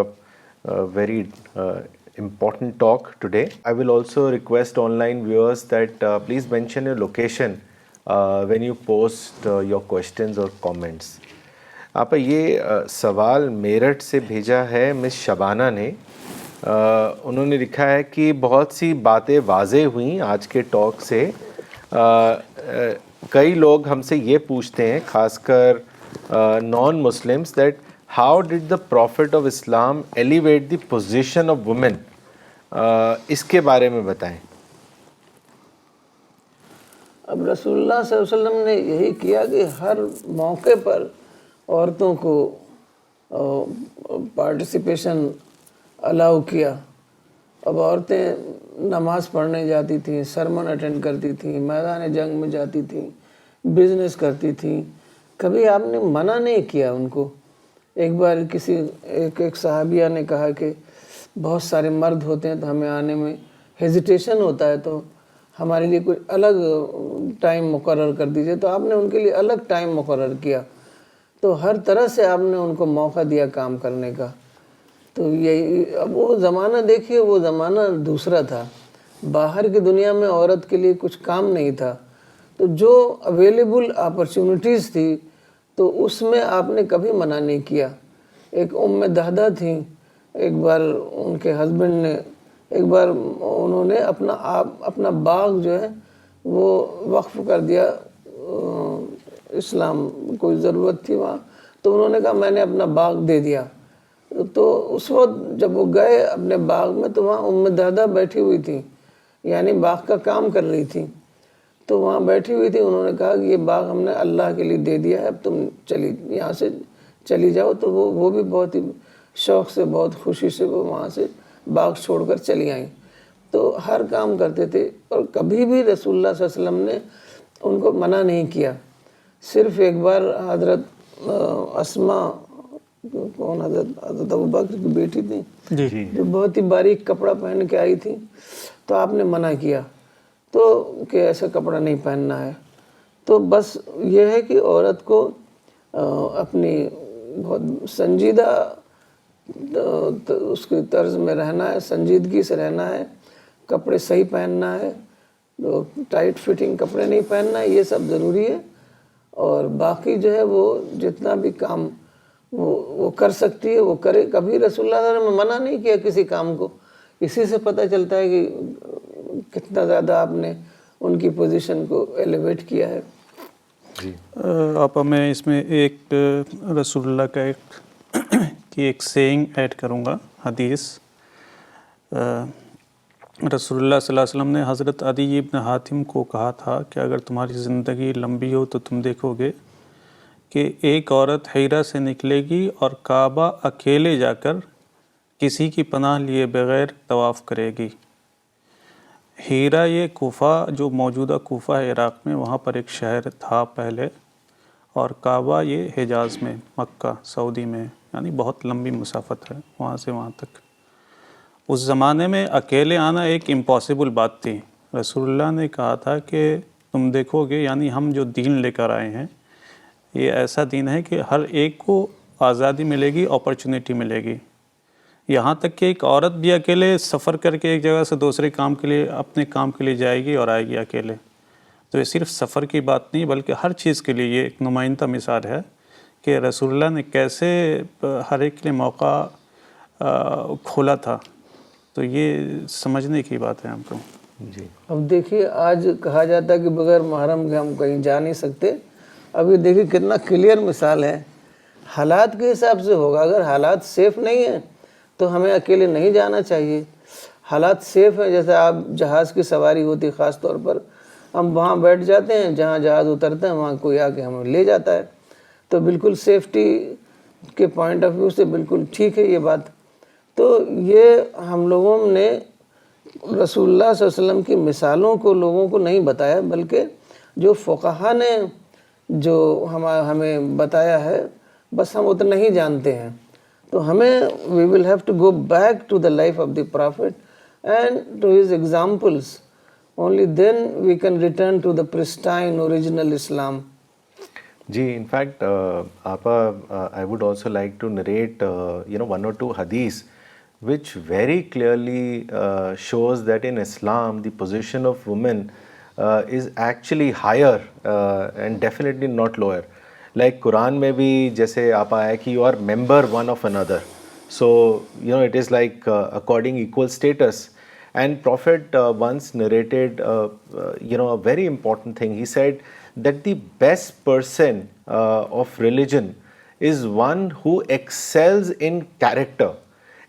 a very important talk today. I will also request online viewers that please mention your location when you post your questions or comments. آپا یہ سوال میرٹھ سے بھیجا ہے مس شبانہ نے. انہوں نے لکھا ہے کہ بہت سی باتیں واضح ہوئیں آج کے ٹاک سے. کئی لوگ ہم سے یہ پوچھتے ہیں, خاص کر non Muslims, that how did the prophet of Islam elevate the position of women. اس کے بارے میں بتائیں. اب رسول اللہ صلی اللہ علیہ وسلم نے یہی کیا کہ ہر موقع پر عورتوں کو پارٹیسپیشن الاؤ کیا. اب عورتیں نماز پڑھنے جاتی تھیں, سرمن اٹینڈ کرتی تھیں, میدان جنگ میں جاتی تھیں, بزنس کرتی تھیں. کبھی آپ نے منع نہیں کیا ان کو. ایک بار ایک صحابیہ نے کہا کہ بہت سارے مرد ہوتے ہیں تو ہمیں آنے میں ہیزیٹیشن ہوتا ہے, تو ہمارے لیے کوئی الگ ٹائم مقرر کر دیجئے. تو آپ نے ان کے لیے الگ ٹائم مقرر کیا. تو ہر طرح سے آپ نے ان کو موقع دیا کام کرنے کا. تو یہی اب وہ زمانہ دیکھیے, وہ زمانہ دوسرا تھا. باہر کی دنیا میں عورت کے لیے کچھ کام نہیں تھا, تو جو اویلیبل اپرچونٹیز تھی تو اس میں آپ نے کبھی منع نہیں کیا. ایک دہدہ تھیں, ایک بار ان کے ہسبینڈ نے انہوں نے اپنا باغ جو ہے وہ وقف کر دیا. اسلام کوئی ضرورت تھی وہاں, تو انہوں نے کہا میں نے اپنا باغ دے دیا. تو اس وقت جب وہ گئے اپنے باغ میں, تو وہاں دہدہ بیٹھی ہوئی تھیں, یعنی باغ کا کام کر رہی تھیں. تو وہاں بیٹھی ہوئی تھی. انہوں نے کہا کہ یہ باغ ہم نے اللہ کے لیے دے دیا ہے, اب تم یہاں سے چلی جاؤ. تو وہ بھی بہت ہی شوق سے, بہت خوشی سے وہ وہاں سے باغ چھوڑ کر چلی آئیں. تو ہر کام کرتے تھے, اور کبھی بھی رسول اللہ صلی اللہ علیہ وسلم نے ان کو منع نہیں کیا. صرف ایک بار حضرت اسما, حضرت ابوبکر کی بیٹی تھی, جو بہت ہی باریک کپڑا پہن کے آئی تھی, تو آپ نے منع کیا تو کہ ایسا کپڑا نہیں پہننا ہے. تو بس یہ ہے کہ عورت کو اپنی بہت سنجیدہ اس کی طرز میں رہنا ہے, سنجیدگی سے رہنا ہے, کپڑے صحیح پہننا ہے, ٹائٹ فٹنگ کپڑے نہیں پہننا ہے, یہ سب ضروری ہے. اور باقی جو ہے وہ جتنا بھی کام وہ کر سکتی ہے وہ کرے. کبھی رسول اللہ صلی اللہ علیہ وسلم نے منع نہیں کیا کسی کام کو. اسی سے پتہ چلتا ہے کہ کتنا زیادہ آپ نے ان کی پوزیشن کو ایلیویٹ کیا ہے. آپا میں اس میں ایک رسول اللہ کا ایک سینگ ایڈ کروں گا, حدیث. رسول اللہ صلی اللہ علیہ وسلم نے حضرت عدی بن حاتم کو کہا تھا کہ اگر تمہاری زندگی لمبی ہو تو تم دیکھو گے کہ ایک عورت حیرہ سے نکلے گی اور کعبہ اکیلے جا کر کسی کی پناہ لیے بغیر طواف کرے گی۔ ہیرا یہ کوفہ جو موجودہ کوفہ ہے عراق میں، وہاں پر ایک شہر تھا پہلے، اور کعبہ یہ حجاز میں، مکہ سعودی میں، یعنی بہت لمبی مسافت ہے وہاں سے وہاں تک۔ اس زمانے میں اکیلے آنا ایک امپاسبل بات تھی۔ رسول اللہ نے کہا تھا کہ تم دیکھو گے، یعنی ہم جو دین لے کر آئے ہیں یہ ایسا دین ہے کہ ہر ایک کو آزادی ملے گی، اپرچونیٹی ملے گی، یہاں تک کہ ایک عورت بھی اکیلے سفر کر کے ایک جگہ سے دوسرے کام کے لیے، اپنے کام کے لیے جائے گی اور آئے گی اکیلے۔ تو یہ صرف سفر کی بات نہیں بلکہ ہر چیز کے لیے یہ ایک نمائندہ مثال ہے کہ رسول اللہ نے کیسے ہر ایک کے لیے موقع کھولا تھا۔ تو یہ سمجھنے کی بات ہے ہم کو۔ جی اب دیکھیے آج کہا جاتا ہے کہ بغیر محرم کے ہم کہیں جا نہیں سکتے، اب یہ دیکھیے کتنا کلیئر مثال ہے، حالات کے حساب سے ہوگا۔ اگر حالات سیف نہیں ہیں تو ہمیں اکیلے نہیں جانا چاہیے۔ حالات سیف ہیں، جیسے آپ جہاز کی سواری ہوتی خاص طور پر، ہم وہاں بیٹھ جاتے ہیں، جہاں جہاز اترتے ہیں وہاں کوئی آ کے ہمیں لے جاتا ہے، تو بالکل سیفٹی کے پوائنٹ آف ویو سے بالکل ٹھیک ہے یہ بات۔ تو یہ ہم لوگوں نے رسول اللہ صلی اللہ علیہ وسلم کی مثالوں کو لوگوں کو نہیں بتایا، بلکہ جو فقہا نے جو ہمیں بتایا ہے بس ہم اتنا ہی جانتے ہیں۔ تو ہمیں we will have to go back to the life of the Prophet and to his examples. Only then we can return to the pristine original Islam. Ji, in fact, Apa, I would also like to narrate, one or two hadiths which very clearly shows that in Islam the position of women is actually higher and definitely not lower. Like Quran میں بھی جیسے آپ آیا کہ you are member one of another, so it is like according equal status. And Prophet once narrated a very important thing. He said that the best person of religion is one who excels in character,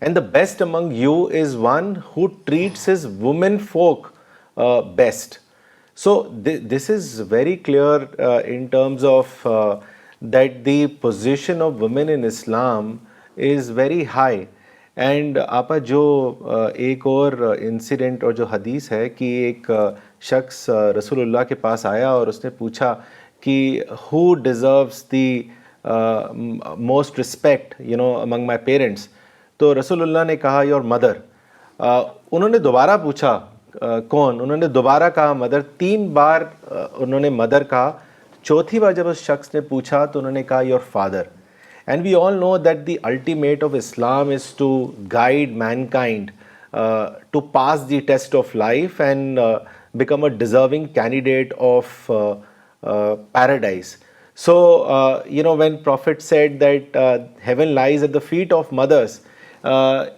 and the best among you is one who treats his women folk best. So this is very clear in terms of that the position of women in Islam is very high. And آپا جو ایک اور incident اور جو حدیث ہے کہ ایک شخص رسول اللہ کے پاس آیا اور اس نے پوچھا کہ who deserves the most respect among my parents, تو رسول اللہ نے کہا یور مدر۔ انہوں نے دوبارہ پوچھا کون، انہوں نے دوبارہ کہا مدر، 3 بار انہوں نے مدر کہا، چوتھی بار جب اس شخص نے پوچھا تو انہوں نے کہا your father. And we all know that the ultimate of Islam is to guide mankind to pass the test of life and become a deserving candidate of paradise. So, when Prophet said that heaven lies at the feet of mothers,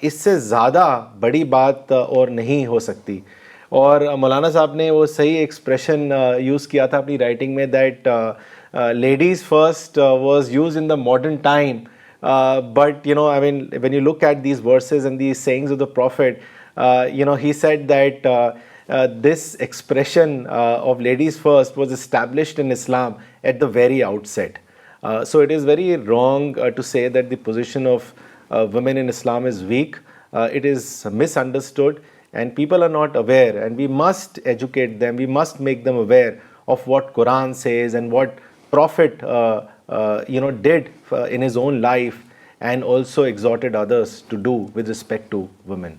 اس سے زیادہ بڑی بات اور نہیں ہو سکتی۔ اور مولانا صاحب نے وہ صحیح ایکسپریشن یوز کیا تھا اپنی رائٹنگ میں that ladies first was used in the modern time, but when you look at these verses and these sayings of the Prophet, he said that this expression of ladies first was established in Islam at the very outset. So it is very wrong to say that the position of women in Islam is weak. It is misunderstood and people are not aware, and we must educate them, we must make them aware of what Quran says and what Prophet did in his own life and also exhorted others to do with respect to women.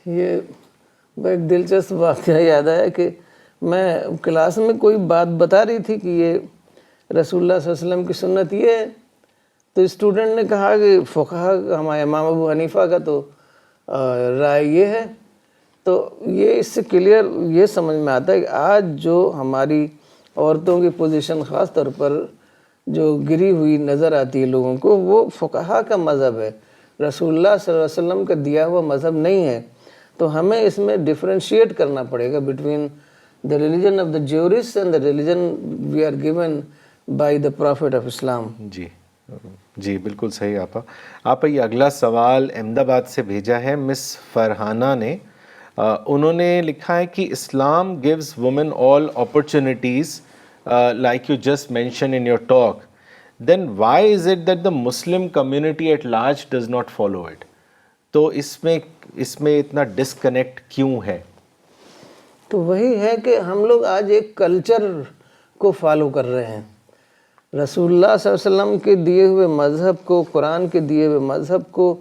یہ ایک دلچسپ واقعہ یاد آیا کہ میں class میں کوئی بات بتا رہی تھی کہ یہ رسول اللہ صلی اللہ علیہ وسلم کی سنت یہ ہے، تو اسٹوڈنٹ نے کہا کہ فقہا ہمارے امام ابو حنیفہ کا تو رائے یہ ہے۔ تو یہ اس سے کلیئر یہ سمجھ میں آتا ہے کہ آج جو ہماری عورتوں کی پوزیشن خاص طور پر جو گری ہوئی نظر آتی ہے لوگوں کو، وہ فقہا کا مذہب ہے، رسول اللہ صلی اللہ علیہ وسلم کا دیا ہوا مذہب نہیں ہے۔ تو ہمیں اس میں ڈفرینشیٹ کرنا پڑے گا between the religion of the jurists and the religion we are given by the prophet of Islam. جی بالکل صحیح آپا یہ اگلا سوال احمد آباد سے بھیجا ہے مس فرحانہ نے۔ انہوں نے لکھا ہے کہ اسلام gives women all opportunities like you just mentioned in your talk, then why is it that the Muslim community at large does not follow it? تو اس میں اتنا ڈسکنیکٹ کیوں ہے؟ تو وہی ہے کہ ہم لوگ آج ایک کلچر کو فالو کر رہے ہیں. رسول اللہ صلی اللہ علیہ وسلم کے دیے ہوئے مذہب کو، قرآن کے دیے ہوئے مذہب کو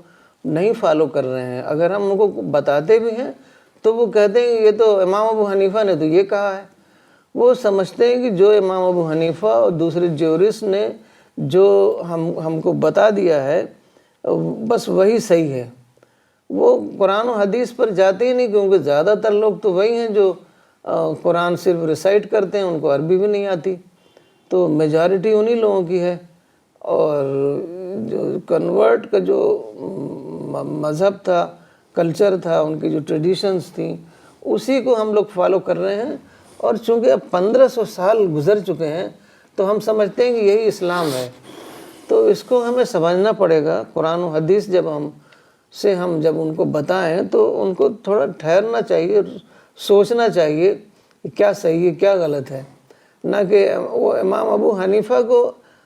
نہیں فالو کر رہے ہیں. اگر ہم ان کو بتاتے بھی ہیں تو وہ کہتے ہیں کہ یہ تو امام ابو حنیفہ نے تو یہ کہا ہے. وہ سمجھتے ہیں کہ جو امام ابو حنیفہ اور دوسرے جورس نے جو ہم کو بتا دیا ہے بس وہی صحیح ہے. وہ قرآن و حدیث پر جاتے ہی نہیں، کیونکہ زیادہ تر لوگ تو وہی ہیں جو قرآن صرف ریسائٹ کرتے ہیں، ان کو عربی بھی نہیں آتی. تو میجارٹی انہی لوگوں کی ہے. اور جو کنورٹ کا جو مذہب تھا، کلچر تھا، ان کی جو ٹریڈیشنز تھیں، اسی کو ہم لوگ فالو کر رہے ہیں. اور چونکہ اب 1500 سال گزر چکے ہیں تو ہم سمجھتے ہیں کہ یہی اسلام ہے. تو اس کو ہمیں سمجھنا پڑے گا. قرآن و حدیث جب ان کو بتائیں تو ان کو تھوڑا ٹھہرنا چاہیے، سوچنا چاہیے کہ کیا صحیح ہے کیا غلط ہے. نہ کہ وہ امام ابو حنیفہ کو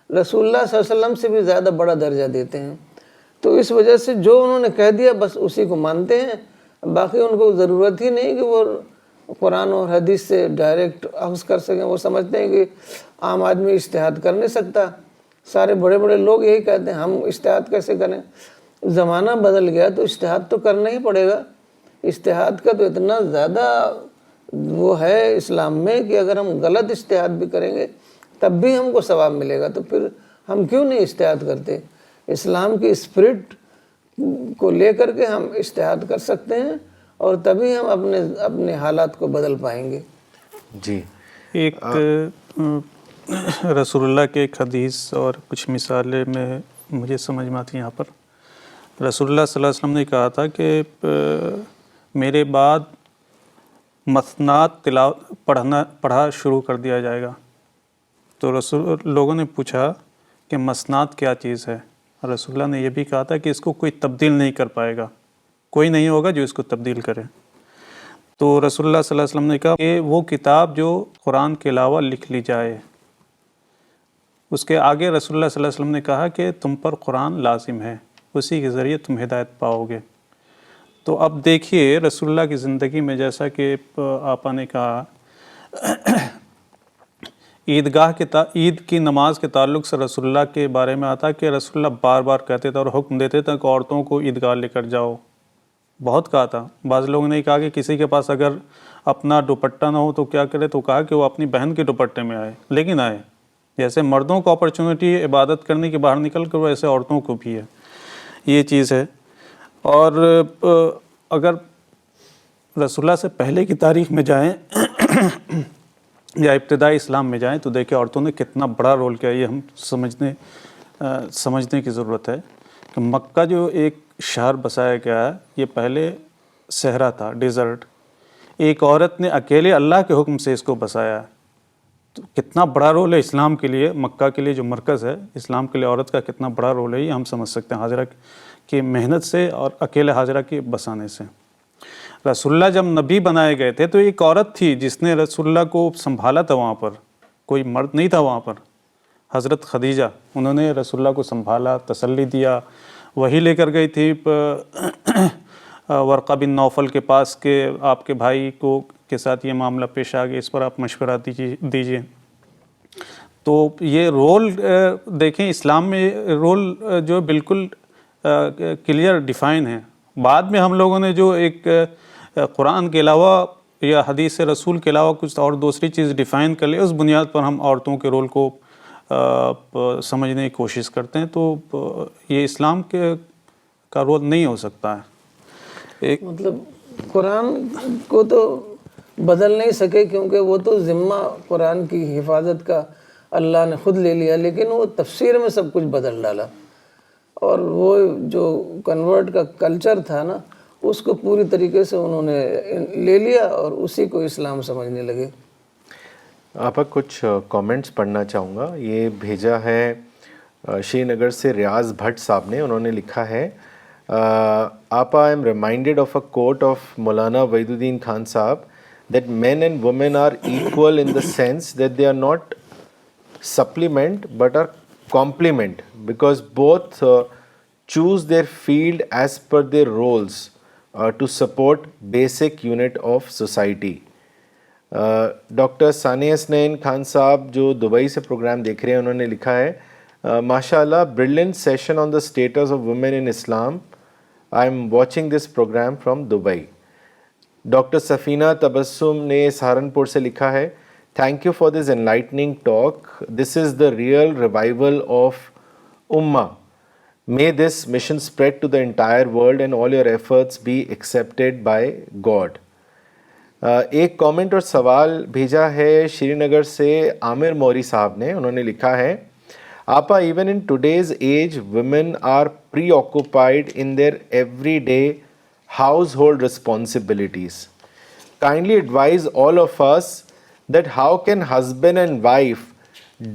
رسول اللہ صلی اللہ علیہ وسلم سے بھی زیادہ بڑا درجہ دیتے ہیں. تو اس وجہ سے جو انہوں نے کہہ دیا بس اسی کو مانتے ہیں. باقی ان کو ضرورت ہی نہیں کہ وہ قرآن اور حدیث سے ڈائریکٹ اخذ کر سکیں. وہ سمجھتے ہیں کہ عام آدمی اجتہاد کر نہیں سکتا. سارے بڑے بڑے لوگ یہی کہتے ہیں ہم اجتہاد کیسے کریں. زمانہ بدل گیا تو اجتہاد تو کرنا ہی پڑے گا. اجتہاد کا تو اتنا زیادہ وہ ہے اسلام میں کہ اگر ہم غلط اجتہاد بھی کریں گے تب بھی ہم کو ثواب ملے گا. تو پھر ہم کیوں نہیں اجتہاد کرتے؟ اسلام کی اسپرٹ کو لے کر کے ہم اجتہاد کر سکتے ہیں اور تبھی ہم اپنے حالات کو بدل پائیں گے. جی ایک رسول اللہ کے ایک حدیث اور کچھ مثالیں میں مجھے سمجھ میں آتی ہیں. یہاں پر رسول اللہ صلی اللہ علیہ وسلم نے کہا تھا کہ میرے بعد مثنات پڑھا شروع کر دیا جائے گا. تو لوگوں نے پوچھا کہ مثنات کیا چیز ہے. رسول اللہ نے یہ بھی کہا تھا کہ اس کو کوئی تبدیل نہیں کر پائے گا، کوئی نہیں ہوگا جو اس کو تبدیل کرے. تو رسول اللہ صلی اللہ علیہ وسلم نے کہا کہ وہ کتاب جو قرآن کے علاوہ لکھ لی جائے. اس کے آگے رسول اللہ صلی اللہ علیہ وسلم نے کہا کہ تم پر قرآن لازم ہے، اسی کے ذریعے تم ہدایت پاؤ گے. تو اب دیکھیے رسول اللہ کی زندگی میں جیسا کہ آپا نے کہا عید کی نماز کے تعلق سے رسول اللہ کے بارے میں آتا کہ رسول اللہ بار بار کہتے تھے اور حکم دیتے تھے کہ عورتوں کو عیدگاہ لے کر جاؤ. بہت کہا تھا. بعض لوگوں نے کہا کہ کسی کے پاس اگر اپنا دوپٹہ نہ ہو تو کیا کرے، تو کہا کہ وہ اپنی بہن کے دوپٹے میں آئے. لیکن آئے جیسے مردوں کو اپرچونٹی عبادت کرنے کی باہر نکل کر، ویسے عورتوں کو بھی ہے. یہ چیز ہے. اور اگر رسول اللہ سے پہلے کی تاریخ میں جائیں یا ابتدائی اسلام میں جائیں تو دیکھیں عورتوں نے کتنا بڑا رول کیا. یہ ہم سمجھنے کی ضرورت ہے کہ مکہ جو ایک شہر بسایا گیا ہے، یہ پہلے صحرا تھا، ڈیزرٹ. ایک عورت نے اکیلے اللہ کے حکم سے اس کو بسایا. تو کتنا بڑا رول ہے اسلام کے لیے. مکہ کے لیے جو مرکز ہے اسلام کے لیے، عورت کا کتنا بڑا رول ہے، یہ ہم سمجھ سکتے ہیں حاجرہ کی محنت سے اور اکیلے حاجرہ کے بسانے سے. رسول اللہ جب نبی بنائے گئے تھے تو ایک عورت تھی جس نے رسول اللہ کو سنبھالا تھا. وہاں پر کوئی مرد نہیں تھا. وہاں پر حضرت خدیجہ، انہوں نے رسول اللہ کو سنبھالا، تسلی دیا. وہی لے کر گئی تھی ورقہ بن نوفل کے پاس کہ آپ کے بھائی کے ساتھ یہ معاملہ پیش آ گیا، اس پر آپ مشورہ دیجیے. تو یہ رول دیکھیں اسلام میں رول جو بالکل کلیئر ڈیفائن ہے. بعد میں ہم لوگوں نے جو ایک قرآن کے علاوہ یا حدیث رسول کے علاوہ کچھ اور دوسری چیز ڈیفائن کر لی، اس بنیاد پر ہم عورتوں کے رول کو سمجھنے کی کوشش کرتے ہیں. تو یہ اسلام کا رول نہیں ہو سکتا ہے. مطلب قرآن کو تو بدل نہیں سکے کیونکہ وہ تو ذمہ قرآن کی حفاظت کا اللہ نے خود لے لیا، لیکن وہ تفسیر میں سب کچھ بدل ڈالا. اور وہ جو کنورٹ کا کلچر تھا نا، اس کو پوری طریقے سے انہوں نے لے لیا اور اسی کو اسلام سمجھنے لگے. آپ کچھ کامنٹس پڑھنا چاہوں گا. یہ بھیجا ہے شری نگر سے ریاض بھٹ صاحب نے. انہوں نے لکھا ہے آپا I am reminded of a quote of Maulana Wahid uddin Khan صاحب that men and women are equal in the sense that they are not supplement but are complement, because both choose their field as per their roles to support basic unit of society. Doctor Sania Hasnain Khan صاحب جو Dubai سے programme دیکھ رہے ہیں انہوں نے لکھا ہے ماشاء اللہ brilliant session on the status of women in Islam. I am watching this programme from Dubai. Doctor Safina Tabassum نے سہارنپور سے لکھا ہے thank you for this enlightening talk. This is the real revival of ummah. May this mission spread to the entire world and all your efforts be accepted by God. ایک comment اور سوال بھیجا ہے شری نگر سے عامر موری صاحب نے. انہوں نے لکھا ہے آپا even in today's age women are preoccupied in their everyday household responsibilities. Kindly advise all of us that how can husband and wife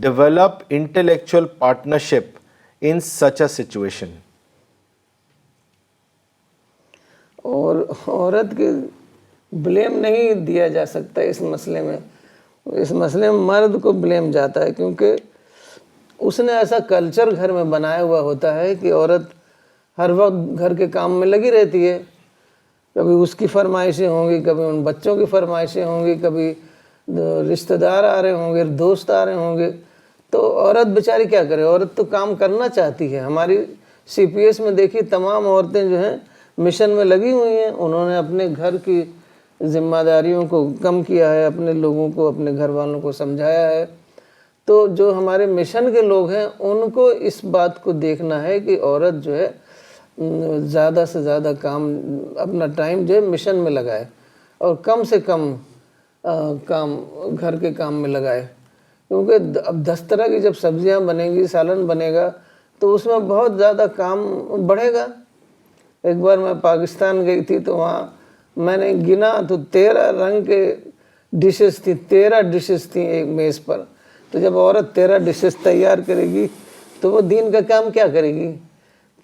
develop intellectual partnership in such a situation. اور عورت کے بلیم نہیں دیا جا سکتا اس مسئلے میں. اس مسئلے میں مرد کو بلیم جاتا ہے کیونکہ اس نے ایسا کلچر گھر میں بنایا ہوا ہوتا ہے کہ عورت ہر وقت گھر کے کام میں لگی رہتی ہے. کبھی اس کی فرمائشیں ہوں گی, کبھی ان بچوں کی فرمائشیں ہوں گی, کبھی رشتہ دار آ رہے ہوں گے, دوست آ رہے ہوں گے. تو عورت بیچاری کیا کرے, عورت تو کام کرنا چاہتی ہے. ہماری سی پی ایس میں دیکھیے تمام عورتیں جو ہیں مشن میں لگی ہوئی ہیں. انہوں نے اپنے گھر کی ذمہ داریوں کو کم کیا ہے, اپنے لوگوں کو, اپنے گھر والوں کو سمجھایا ہے. تو جو ہمارے مشن کے لوگ ہیں ان کو اس بات کو دیکھنا ہے کہ عورت جو ہے زیادہ سے زیادہ کام, اپنا ٹائم جو ہے مشن میں لگائے اور کم سے کم کام گھر کے کام میں لگائے. کیونکہ اب 10 طرح کی جب سبزیاں بنیں گی, سالن بنے گا, تو اس میں بہت زیادہ کام بڑھے گا. ایک بار میں پاکستان گئی تھی تو وہاں میں نے گنا تو 13 رنگ کے ڈشز تھیں, 13 ڈشز تھیں ایک میز پر. تو جب عورت 13 ڈشز تیار کرے گی تو وہ دین کا کام کیا کرے گی؟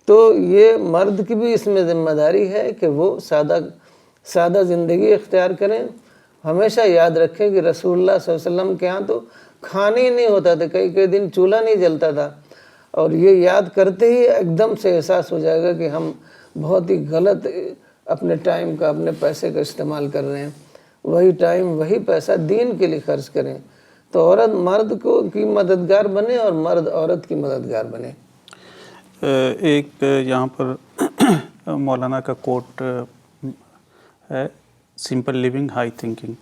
تو یہ مرد کی بھی اس میں ذمہ داری ہے کہ وہ سادہ زندگی اختیار کریں. ہمیشہ یاد رکھیں کہ رسول اللہ صلی اللہ علیہ وسلم کے ہاں تو کھانے ہی نہیں ہوتا تھا, کئی دن چولہا نہیں جلتا تھا. اور یہ یاد کرتے ہی ایک دم سے احساس ہو جائے گا کہ ہم بہت ہی غلط اپنے ٹائم کا, اپنے پیسے کا استعمال کر رہے ہیں. وہی ٹائم وہی پیسہ دین کے لیے خرچ کریں. تو عورت مرد کی مددگار بنے اور مرد عورت کی مددگار بنے. ایک یہاں پر مولانا کا کوٹ ہے سمپل لیونگ ہائی تھنکنگ.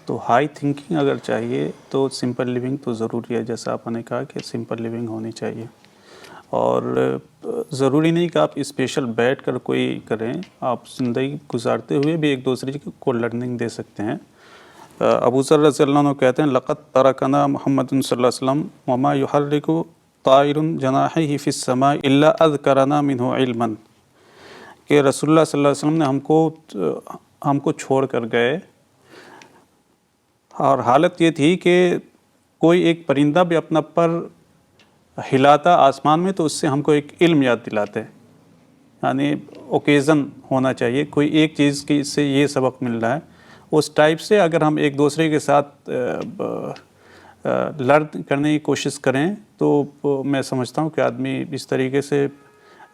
تو ہائی تھنکنگ اگر چاہیے تو سمپل لیونگ تو ضروری ہے. جیسا آپ نے کہا کہ سمپل لیونگ ہونی چاہیے اور ضروری نہیں کہ آپ اسپیشل بیٹھ کر کوئی کریں. آپ زندگی گزارتے ہوئے بھی ایک دوسرے کو لرننگ دے سکتے ہیں. ابو ذر رضی اللہ عنہ کہتے ہیں لقد ترکنا محمد صلی اللہ علیہ وسلم وما یحرک طائر جناحہ فی السماء الا اذکرنا منہ علما. کہ رسول اللہ صلی اللہ علیہ وسلم نے ہم کو چھوڑ کر گئے اور حالت یہ تھی کہ کوئی ایک پرندہ بھی اپنا پر ہلاتا آسمان میں تو اس سے ہم کو ایک علم یاد دلاتے. یعنی اوکیزن ہونا چاہیے, کوئی ایک چیز کی اس سے یہ سبق مل رہا ہے. اس ٹائپ سے اگر ہم ایک دوسرے کے ساتھ لرن کرنے کی کوشش کریں تو میں سمجھتا ہوں کہ آدمی اس طریقے سے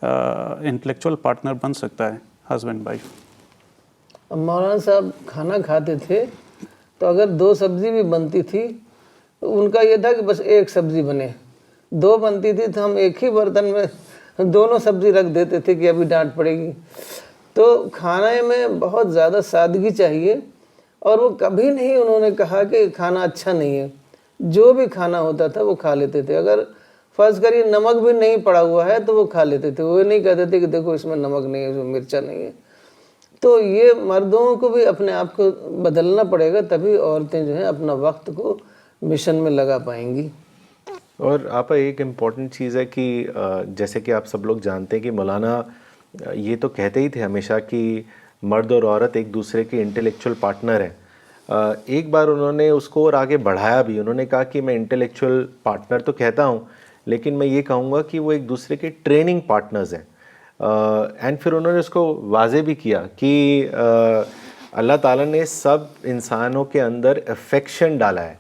انٹلیکچوئل پارٹنر بن سکتا ہے, ہسبینڈ وائف. اب مولانا صاحب کھانا کھاتے تھے تو اگر 2 سبزی بھی بنتی تھی تو ان کا یہ تھا کہ بس ایک سبزی بنے. 2 بنتی تھی تو ہم ایک ہی برتن میں دونوں سبزی رکھ دیتے تھے کہ ابھی ڈانٹ پڑے گی. تو کھانے میں بہت زیادہ سادگی چاہیے. اور وہ کبھی نہیں انہوں نے کہا کہ کھانا اچھا نہیں ہے. جو بھی کھانا ہوتا تھا وہ کھا لیتے تھے. اگر فرض کریے نمک بھی نہیں پڑا ہوا ہے تو وہ کھا لیتے تھے. وہ نہیں کہتے تھے کہ دیکھو اس میں نمک نہیں ہے, اس میں مرچا نہیں ہے. تو یہ مردوں کو بھی اپنے آپ کو بدلنا پڑے گا, تبھی عورتیں جو ہیں اپنا وقت کو مشن میں لگا پائیں گی. اور آپا ایک امپورٹنٹ چیز ہے کہ جیسے کہ آپ سب لوگ جانتے ہیں کہ مولانا یہ تو کہتے ہی تھے ہمیشہ کہ مرد اور عورت ایک دوسرے کے انٹلیکچوئل پارٹنر ہیں. ایک بار انہوں نے اس کو اور آگے بڑھایا بھی. انہوں نے کہا کہ میں انٹلیکچوئل پارٹنر تو کہتا ہوں لیکن میں یہ کہوں گا کہ وہ ایک دوسرے کے ٹریننگ پارٹنرز ہیں. اینڈ پھر انہوں نے اس کو واضح بھی کیا کہ اللہ تعالیٰ نے سب انسانوں کے اندر افیکشن ڈالا ہے.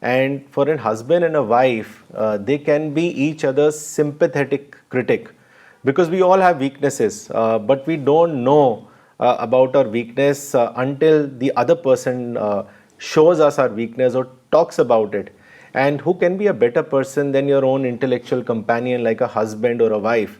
And for an husband and a wife they can be each other's sympathetic critic. because we all have weaknesses, but we don't know about our weakness until the other person shows us our weakness or talks about it. And who can be a better person than your own intellectual companion, like a husband or a wife?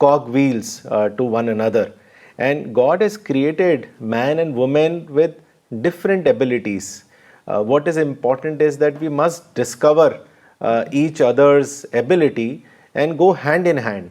cog wheels to one another, and God has created man and woman with different abilities. What is important is that we must discover each other's ability and go hand in hand.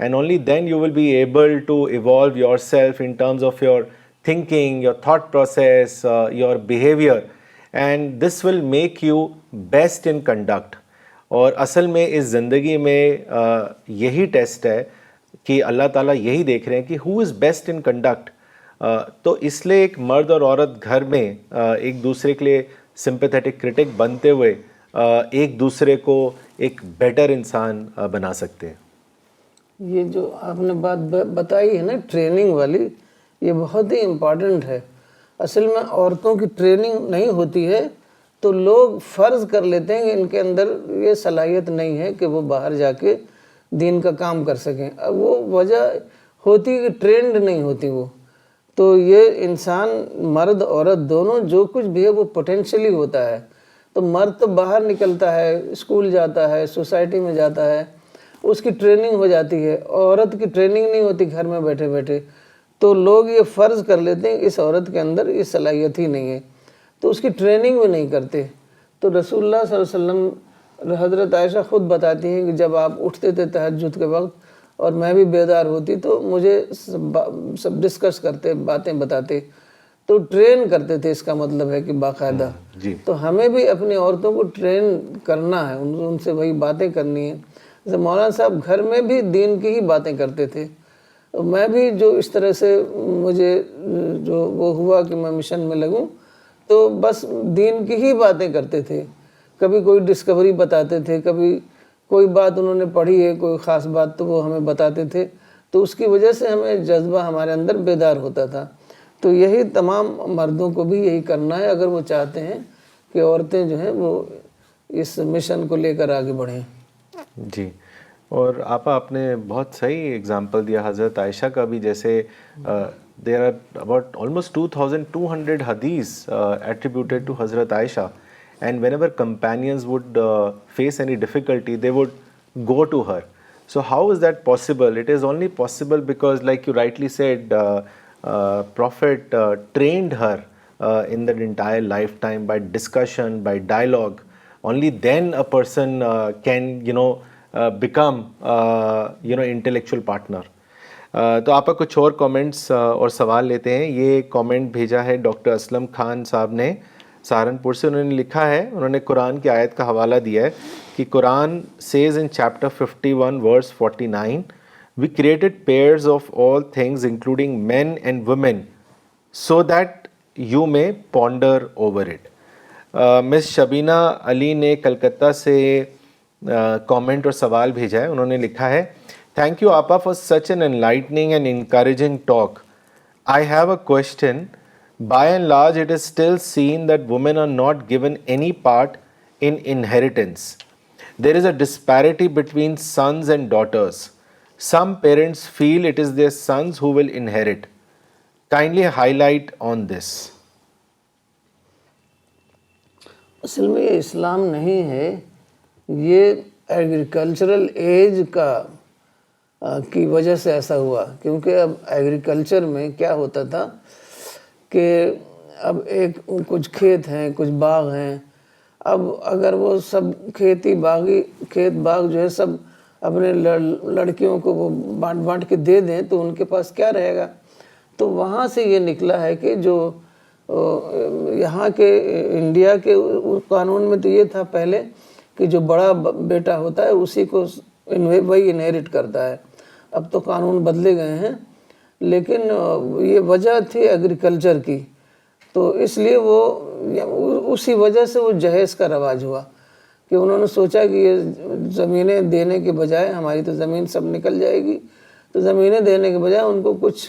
and only then you will be able to evolve yourself in terms of your thinking, your thought process, your behavior, and this will make you best in conduct. اور اصل میں اس زندگی میں یہی test ہے کہ اللہ تعالیٰ یہی دیکھ رہے ہیں کہ ہو از بیسٹ ان کنڈکٹ. تو اس لیے ایک مرد اور عورت گھر میں ایک دوسرے کے لیے سمپیتھیٹک کرٹک بنتے ہوئے ایک دوسرے کو ایک بیٹر انسان بنا سکتے ہیں. یہ جو آپ نے بات بتائی ہے نا ٹریننگ والی, یہ بہت ہی امپورٹنٹ ہے. اصل میں عورتوں کی ٹریننگ نہیں ہوتی ہے تو لوگ فرض کر لیتے ہیں کہ ان کے اندر یہ صلاحیت نہیں ہے کہ وہ باہر جا کے دین کا کام کر سکیں. اب وہ وجہ ہوتی ہے کہ ٹرینڈ نہیں ہوتی وہ. تو یہ انسان مرد عورت دونوں جو کچھ بھی ہے وہ پوٹینشلی ہوتا ہے. تو مرد تو باہر نکلتا ہے, اسکول جاتا ہے, سوسائٹی میں جاتا ہے, اس کی ٹریننگ ہو جاتی ہے. عورت کی ٹریننگ نہیں ہوتی گھر میں بیٹھے بیٹھے. تو لوگ یہ فرض کر لیتے ہیں کہ اس عورت کے اندر یہ صلاحیت ہی نہیں ہے, تو اس کی ٹریننگ بھی نہیں کرتے. تو رسول اللہ صلی اللہ علیہ وسلم, حضرت عائشہ خود بتاتی ہیں کہ جب آپ اٹھتے تھے تہجد کے وقت اور میں بھی بیدار ہوتی تو مجھے سب ڈسکس کرتے, باتیں بتاتے, تو ٹرین کرتے تھے. اس کا مطلب ہے کہ باقاعدہ. تو ہمیں بھی اپنی عورتوں کو ٹرین کرنا ہے, ان سے وہی باتیں کرنی ہیں. جیسے مولانا صاحب گھر میں بھی دین کی ہی باتیں کرتے تھے. میں بھی جو اس طرح سے مجھے جو وہ ہوا کہ میں مشن میں لگوں تو بس دین کی ہی باتیں کرتے تھے. کبھی کوئی ڈسکوری بتاتے تھے, کبھی کوئی بات انہوں نے پڑھی ہے کوئی خاص بات تو وہ ہمیں بتاتے تھے. تو اس کی وجہ سے ہمیں جذبہ ہمارے اندر بیدار ہوتا تھا. تو یہی تمام مردوں کو بھی یہی کرنا ہے اگر وہ چاہتے ہیں کہ عورتیں جو ہیں وہ اس مشن کو لے کر آگے بڑھیں. جی, اور آپ نے بہت صحیح اگزامپل دیا حضرت عائشہ کا بھی. جیسے there are about almost 2200 hadiths attributed to Hazrat Aisha, and whenever companions would face any difficulty they would go to her. So how is that possible? It is only possible because, like you rightly said, Prophet trained her in that entire lifetime by discussion, by dialogue. Only then a person can become intellectual partner. تو آپ کا کچھ اور comments اور سوال لیتے ہیں. یہ کامنٹ بھیجا ہے ڈاکٹر اسلم خان صاحب نے سہارنپور سے. انہوں نے لکھا ہے, انہوں نے قرآن کی آیت کا حوالہ دیا ہے کہ قرآن says in chapter 51 verse 49, we created pairs of all things including men and women so that you may ponder over it. مس شبینہ علی نے کلکتہ سے کامنٹ اور سوال بھیجا ہے. انہوں نے لکھا ہے, Thank you, Appa, for such an enlightening and encouraging talk. I have a question. By and large, it is still seen that women are not given any part in inheritance. There is a disparity between sons and daughters. Some parents feel it is their sons who will inherit. Kindly highlight on this. اصل میں یہ اسلام نہیں ہے, یہ agricultural age کی وجہ سے ایسا ہوا. کیونکہ اب ایگریکلچر میں کیا ہوتا تھا کہ اب کچھ کھیت ہیں, کچھ باغ ہیں. اب اگر وہ سب کھیت باغ جو ہے سب اپنے لڑکیوں کو وہ بانٹ کے دے دیں تو ان کے پاس کیا رہے گا. تو وہاں سے یہ نکلا ہے کہ جو یہاں کے انڈیا کے قانون میں تو یہ تھا پہلے کہ جو بڑا بیٹا ہوتا ہے اسی کو وہی انہیریٹ کرتا ہے. اب تو قانون بدلے گئے ہیں, لیکن یہ وجہ تھی ایگریکلچر کی. تو اس لیے وہ اسی وجہ سے وہ جہیز کا رواج ہوا کہ انہوں نے سوچا کہ یہ زمینیں دینے کے بجائے, ہماری تو زمین سب نکل جائے گی, تو زمینیں دینے کے بجائے ان کو کچھ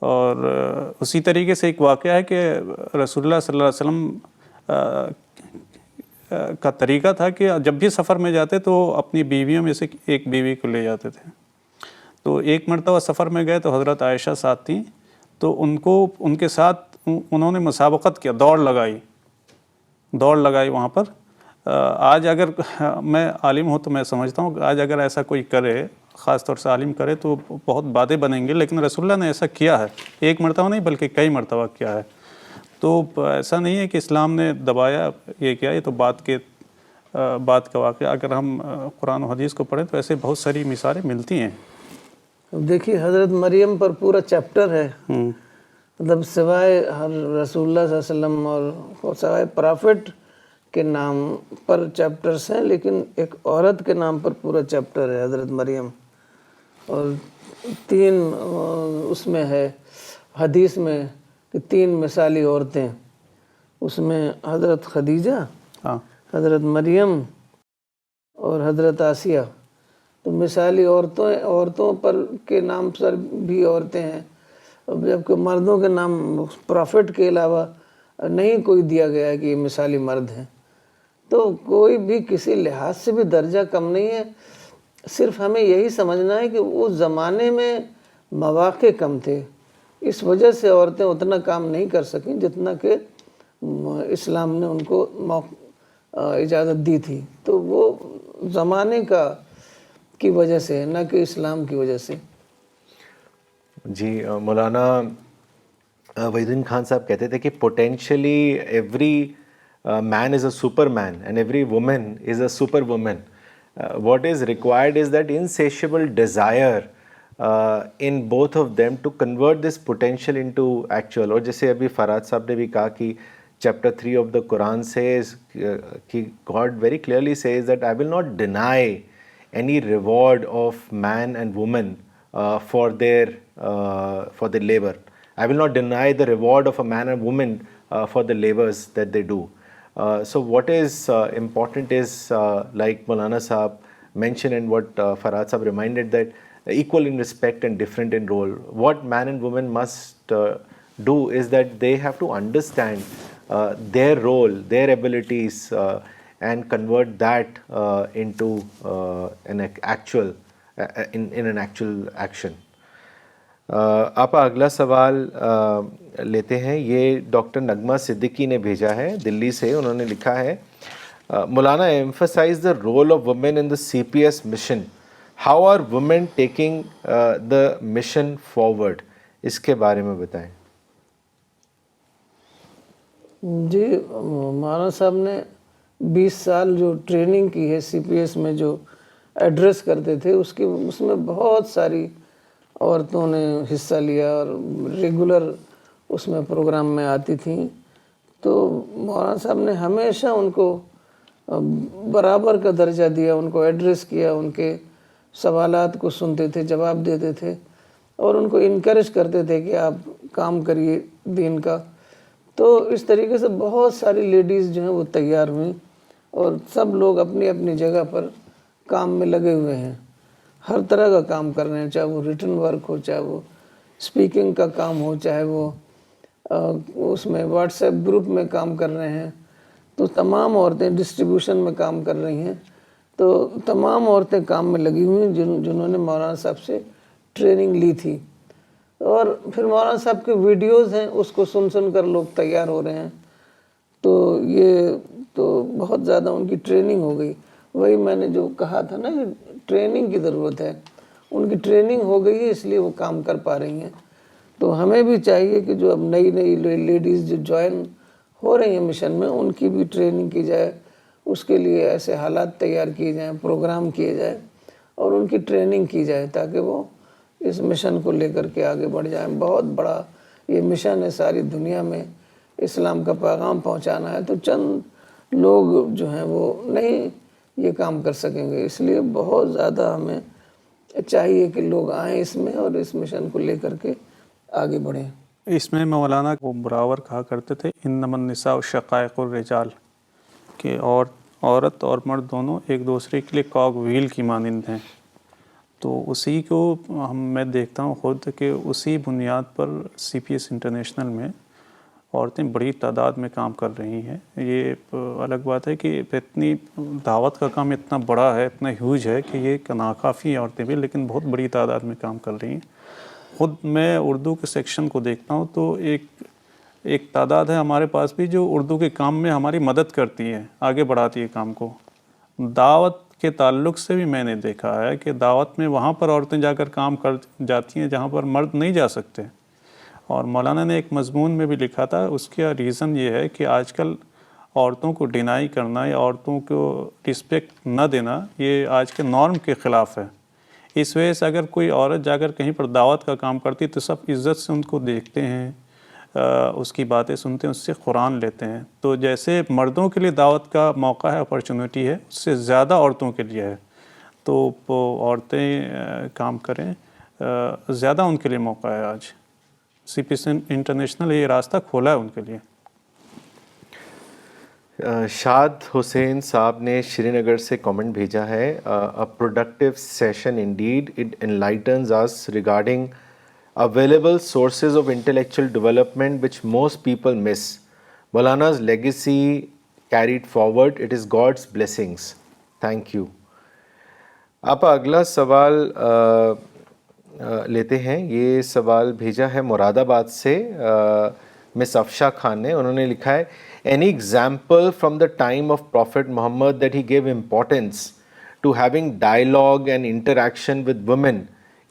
اور اسی طریقے سے ایک واقعہ ہے کہ رسول اللہ صلی اللہ علیہ وسلم کا طریقہ تھا کہ جب بھی سفر میں جاتے تو اپنی بیویوں میں سے ایک بیوی کو لے جاتے تھے. تو ایک مرتبہ سفر میں گئے تو حضرت عائشہ ساتھ تھیں, تو ان کے ساتھ انہوں نے مسابقت کیا, دوڑ لگائی وہاں پر. آج اگر میں عالم ہوں تو میں سمجھتا ہوں کہ آج اگر ایسا کوئی کرے, خاص طور سے عالم کرے, تو بہت باتیں بنیں گے, لیکن رسول اللہ نے ایسا کیا ہے, ایک مرتبہ نہیں بلکہ کئی مرتبہ کیا ہے. تو ایسا نہیں ہے کہ اسلام نے دبایا یہ کیا, یہ تو بات کا واقعہ. اگر ہم قرآن و حدیث کو پڑھیں تو ایسے بہت ساری مثالیں ملتی ہیں. دیکھیے حضرت مریم پر پورا چیپٹر ہے, مطلب سوائے رسول اللہ صلی اللہ علیہ وسلم اور سوائے پرافٹ کے نام پر چیپٹرز ہیں, لیکن ایک عورت کے نام پر پورا چیپٹر ہے حضرت مریم. اور 3 اس میں ہے حدیث میں کہ 3 مثالی عورتیں, اس میں حضرت خدیجہ, حضرت مریم اور حضرت آسیہ. تو مثالی عورتوں پر کے نام پر بھی عورتیں ہیں, جبکہ مردوں کے نام پرافٹ کے علاوہ نہیں کوئی دیا گیا ہے کہ یہ مثالی مرد ہیں. تو کوئی بھی کسی لحاظ سے بھی درجہ کم نہیں ہے. صرف ہمیں یہی سمجھنا ہے کہ اس زمانے میں مواقع کم تھے, اس وجہ سے عورتیں اتنا کام نہیں کر سکیں جتنا کہ اسلام نے ان کو اجازت دی تھی. تو وہ زمانے کی وجہ سے ہے, نہ کہ اسلام کی وجہ سے. جی مولانا وحید الدین خان صاحب کہتے تھے کہ potentially every man is a superman and every woman is a superwoman. What is required is that insatiable desire in both of them to convert this potential into actual. اور جیسے ابھی فراد صاحب نے بھی کہا کہ chapter 3 of the Quran says کہ God very clearly says that I will not deny any reward of man and woman for their labor. I will not deny the reward of a man and woman for the labors that they do. So what is important is like Maulana Sahab mentioned and what Farhad Sahab reminded, that equal in respect and different in role. What man and woman must do is that they have to understand their role, their abilities, and convert that into an actual action. آپ اگلا سوال لیتے ہیں. یہ doctor نغمہ صدیقی نے بھیجا ہے دلی سے. انہوں نے لکھا ہے, مولانا emphasize the role of women in the CPS mission. How are women taking the mission forward? اس کے بارے میں بتائیں. جی مولانا صاحب نے 20 سال جو ٹریننگ کی ہے CPS میں, جو ایڈریس کرتے تھے, اس میں بہت ساری عورتوں نے حصہ لیا اور ریگولر اس میں پروگرام میں آتی تھیں. تو مولانا صاحب نے ہمیشہ ان کو برابر کا درجہ دیا, ان کو ایڈریس کیا, ان کے سوالات کو سنتے تھے, جواب دیتے تھے, اور ان کو انکریج کرتے تھے کہ آپ کام کریے دین کا. تو اس طریقے سے بہت ساری لیڈیز جو ہیں وہ تیار ہوئیں, اور سب لوگ اپنی اپنی جگہ پر کام میں لگے ہوئے ہیں, ہر طرح کا کام کر رہے ہیں, چاہے وہ ریٹن ورک ہو, چاہے وہ اسپیکنگ کا کام ہو, چاہے وہ اس میں واٹس ایپ گروپ میں کام کر رہے ہیں. تو تمام عورتیں ڈسٹریبیوشن میں کام کر رہی ہیں. تو تمام عورتیں کام میں لگی ہوئی ہیں جنہوں نے مولانا صاحب سے ٹریننگ لی تھی. اور پھر مولانا صاحب کے ویڈیوز ہیں, اس کو سن کر لوگ تیار ہو رہے ہیں. تو یہ تو بہت زیادہ ان کی ٹریننگ ہو گئی. وہی میں نے جو کہا تھا نا کہ ٹریننگ کی ضرورت ہے, ان کی ٹریننگ ہو گئی ہے اس لیے وہ کام کر پا رہی ہیں. تو ہمیں بھی چاہیے کہ جو اب نئی لیڈیز جو جوائن ہو رہی ہیں مشن میں, ان کی بھی ٹریننگ کی جائے, اس کے لیے ایسے حالات تیار کیے جائیں, پروگرام کیے جائیں, اور ان کی ٹریننگ کی جائے تاکہ وہ اس مشن کو لے کر کے آگے بڑھ جائیں. بہت بڑا یہ مشن ہے, ساری دنیا میں اسلام کا پیغام پہنچانا ہے. تو چند لوگ جو ہیں وہ نہیں یہ کام کر سکیں گے, اس لیے بہت زیادہ ہمیں چاہیے کہ لوگ آئیں اس میں اور اس مشن کو لے کر کے آگے بڑھیں. اس میں مولانا کو براور کہا کرتے تھے انما النساء شقائق الرجال, کہ عورت اور مرد دونوں ایک دوسرے کے لیے کاگ وہیل کی مانند ہیں. تو اسی کو میں دیکھتا ہوں خود کہ اسی بنیاد پر CPS انٹرنیشنل میں عورتیں بڑی تعداد میں کام کر رہی ہیں. یہ الگ بات ہے کہ اتنی دعوت کا کام اتنا بڑا ہے, اتنا ہیوج ہے کہ یہ ناکافی عورتیں بھی, لیکن بہت بڑی تعداد میں کام کر رہی ہیں. خود میں اردو کے سیکشن کو دیکھتا ہوں تو ایک تعداد ہے ہمارے پاس بھی جو اردو کے کام میں ہماری مدد کرتی ہے, آگے بڑھاتی ہے کام کو. دعوت کے تعلق سے بھی میں نے دیکھا ہے کہ دعوت میں وہاں پر عورتیں جا کر کام کر جاتی ہیں جہاں پر مرد نہیں جا سکتے. اور مولانا نے ایک مضمون میں بھی لکھا تھا, اس کا ریزن یہ ہے کہ آج کل عورتوں کو ڈینائی کرنا یا عورتوں کو رسپیکٹ نہ دینا یہ آج کے نارم کے خلاف ہے. اس وجہ سے اگر کوئی عورت جا کر کہیں پر دعوت کا کام کرتی تو سب عزت سے ان کو دیکھتے ہیں, اس کی باتیں سنتے ہیں, اس سے قرآن لیتے ہیں. تو جیسے مردوں کے لیے دعوت کا موقع ہے, اپرچونٹی ہے, اس سے زیادہ عورتوں کے لیے ہے. تو عورتیں کام کریں, زیادہ ان کے لیے موقع ہے. آج CPS انٹرنیشنل یہ راستہ کھولا ہے ان کے لیے. شاد حسین صاحب نے شری نگر سے کامنٹ بھیجا ہے, a productive session indeed, it enlightens us regarding available sources of intellectual development which most people miss. Maulana's legacy carried forward, it is God's blessings. Thank you. آپ اگلا سوال لیتے ہیں. یہ سوال بھیجا ہے مراد آباد سے مس افشا خان نے. انہوں نے لکھا ہے, any example from the time of Prophet Muhammad that he gave importance to having dialogue and interaction with women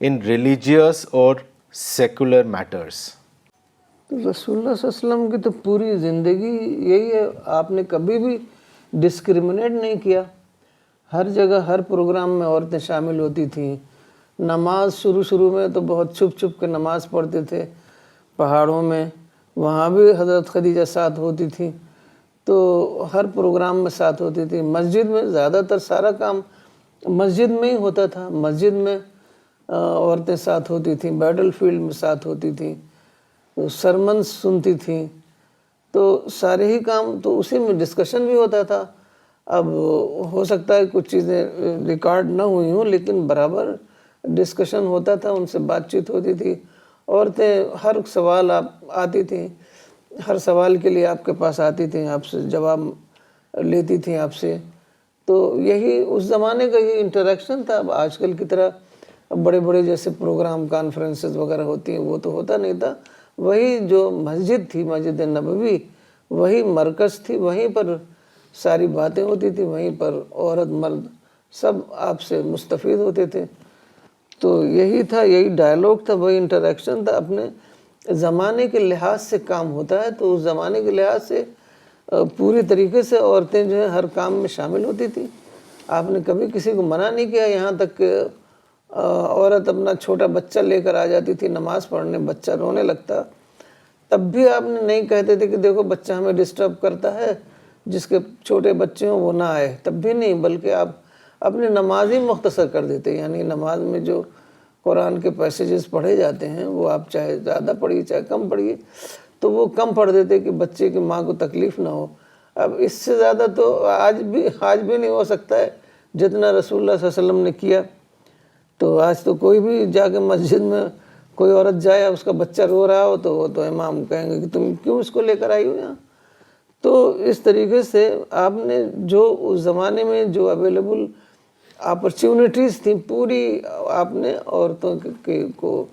in religious or secular matters? تو رسول اللہ صلی اللہ علیہ وسلم کی تو پوری زندگی یہی ہے, آپ نے کبھی بھی ڈسکریمنیٹ نہیں کیا. ہر جگہ ہر پروگرام میں عورتیں شامل ہوتی تھیں. نماز شروع میں تو بہت چھپ چھپ کے نماز پڑھتے تھے پہاڑوں میں, وہاں بھی حضرت خدیجہ ساتھ ہوتی تھی. تو ہر پروگرام میں ساتھ ہوتی تھی. مسجد میں زیادہ تر سارا کام مسجد میں ہی ہوتا تھا. مسجد میں عورتیں ساتھ ہوتی تھیں, بیٹل فیلڈ میں ساتھ ہوتی تھیں, سرمنس سنتی تھیں. تو سارے ہی کام تو اسی میں ڈسکشن بھی ہوتا تھا. اب ہو سکتا ہے کچھ چیزیں ریکارڈ نہ ہوئی ہوں, لیکن برابر ڈسکشن ہوتا تھا, ان سے بات چیت ہوتی تھی. عورتیں ہر سوال آتی تھیں, ہر سوال کے لیے آپ کے پاس آتی تھیں, آپ سے جواب لیتی تھیں آپ سے. تو یہی اس زمانے کا یہ انٹریکشن تھا. اب آج کل کی طرح بڑے بڑے جیسے پروگرام کانفرنسز وغیرہ ہوتی ہیں وہ تو ہوتا نہیں تھا. وہی جو مسجد تھی, مسجد نبوی, وہی مرکز تھی, وہیں پر ساری باتیں ہوتی تھی, وہیں پر عورت مرد سب آپ سے مستفید ہوتے تھے. تو یہی تھا, یہی ڈائلاگ تھا, وہی انٹریکشن تھا. اپنے زمانے کے لحاظ سے کام ہوتا ہے, تو اس زمانے کے لحاظ سے پوری طریقے سے عورتیں جو ہے ہر کام میں شامل ہوتی تھی. آپ نے کبھی کسی کو منع نہیں کیا. یہاں تک کہ عورت اپنا چھوٹا بچہ لے کر آ جاتی تھی نماز پڑھنے, بچہ رونے لگتا, تب بھی آپ نے نہیں کہتے تھے کہ دیکھو بچہ ہمیں ڈسٹرب کرتا ہے, جس کے چھوٹے بچے ہوں وہ نہ آئے. تب بھی نہیں, بلکہ آپ اپنی نماز ہی مختصر کر دیتے. یعنی نماز میں جو قرآن کے پیسیجز پڑھے جاتے ہیں وہ آپ چاہے زیادہ پڑھیے چاہے کم پڑھیے, تو وہ کم پڑھ دیتے کہ بچے کی ماں کو تکلیف نہ ہو. اب اس سے زیادہ تو آج بھی نہیں ہو سکتا ہے جتنا رسول اللہ صلی اللہ علیہ وسلم نے کیا. تو آج تو کوئی بھی جا کے مسجد میں کوئی عورت جائے, اس کا بچہ رو رہا ہو تو وہ تو امام کہیں گے کہ تم کیوں اس کو لے کر آئی ہو یہاں. تو اس طریقے سے آپ نے جو اس زمانے میں جو اویلیبل اپرچونیٹیز تھیں پوری آپ نے عورتوں کو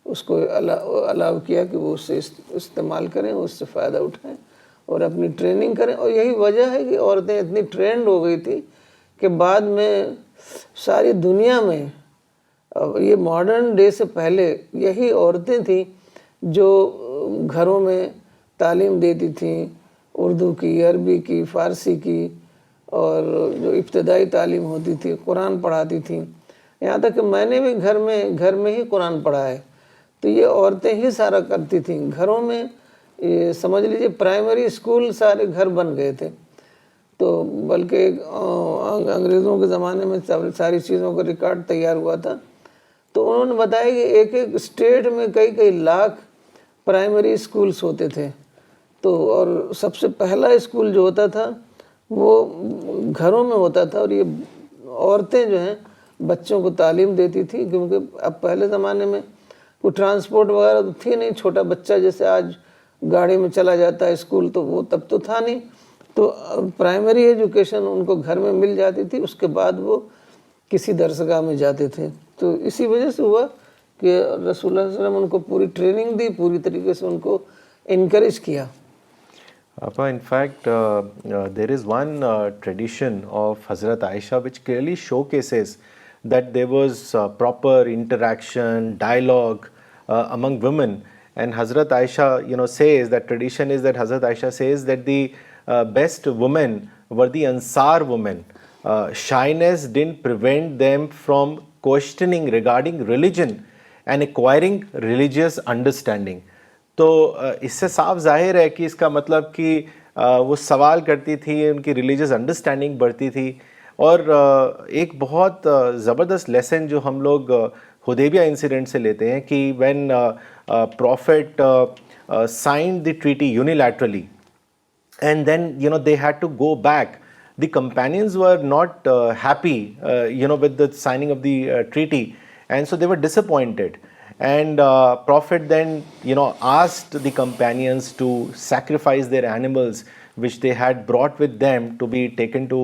اس کو الاؤ کیا کہ وہ اس سے استعمال کریں, اس سے فائدہ اٹھائیں اور اپنی ٹریننگ کریں. اور یہی وجہ ہے کہ عورتیں اتنی ٹرینڈ ہو گئی تھی کہ بعد میں ساری دنیا میں, یہ ماڈرن ڈے سے پہلے یہی عورتیں تھیں جو گھروں میں تعلیم دیتی تھیں, اردو کی, عربی کی, فارسی کی, اور جو ابتدائی تعلیم ہوتی تھی قرآن پڑھاتی تھیں. یہاں تک کہ میں نے بھی گھر میں ہی قرآن پڑھا ہے. تو یہ عورتیں ہی سارا کرتی تھیں گھروں میں. یہ سمجھ لیجیے پرائمری اسکول سارے گھر بن گئے تھے. تو بلکہ انگریزوں کے زمانے میں ساری چیزوں کا ریکارڈ تیار ہوا تھا. تو انہوں نے بتایا کہ ایک اسٹیٹ میں کئی لاکھ پرائمری اسکولز ہوتے تھے. تو اور سب سے پہلا اسکول جو ہوتا تھا وہ گھروں میں ہوتا تھا, اور یہ عورتیں جو ہیں بچوں کو تعلیم دیتی تھی، کیونکہ اب پہلے زمانے میں کوئی ٹرانسپورٹ وغیرہ تو تھی نہیں، چھوٹا بچہ جیسے آج گاڑی میں چلا جاتا ہے اسکول، تو وہ تب تو تھا نہیں، تو پرائمری ایجوکیشن ان کو گھر میں مل جاتی تھی، اس کے بعد وہ کسی درسگاہ میں جاتے تھے. تو اسی وجہ سے ہوا کہ رسول اللہ صلی اللہ علیہ وسلم ان کو پوری ٹریننگ دی، پوری طریقے سے ان کو انکریج کیا. Appa, in fact, there is one tradition of Hazrat Aisha which clearly showcases that there was proper interaction, dialogue among women. And Hazrat Aisha, says that tradition is that Hazrat Aisha says that the best women were the Ansar women. Shyness didn't prevent them from questioning regarding religion and acquiring religious understanding. تو اس سے صاف ظاہر ہے کہ اس کا مطلب کہ وہ سوال کرتی تھی، ان کی ریلیجیس انڈرسٹینڈنگ بڑھتی تھی. اور ایک بہت زبردست لیسن جو ہم لوگ حدیبیہ انسیڈنٹ سے لیتے ہیں کہ when prophet signed the treaty unilaterally and then they had to go back. The companions were not happy with the signing of the treaty, and so they were disappointed. And Prophet then asked the companions to sacrifice their animals which they had brought with them to be taken to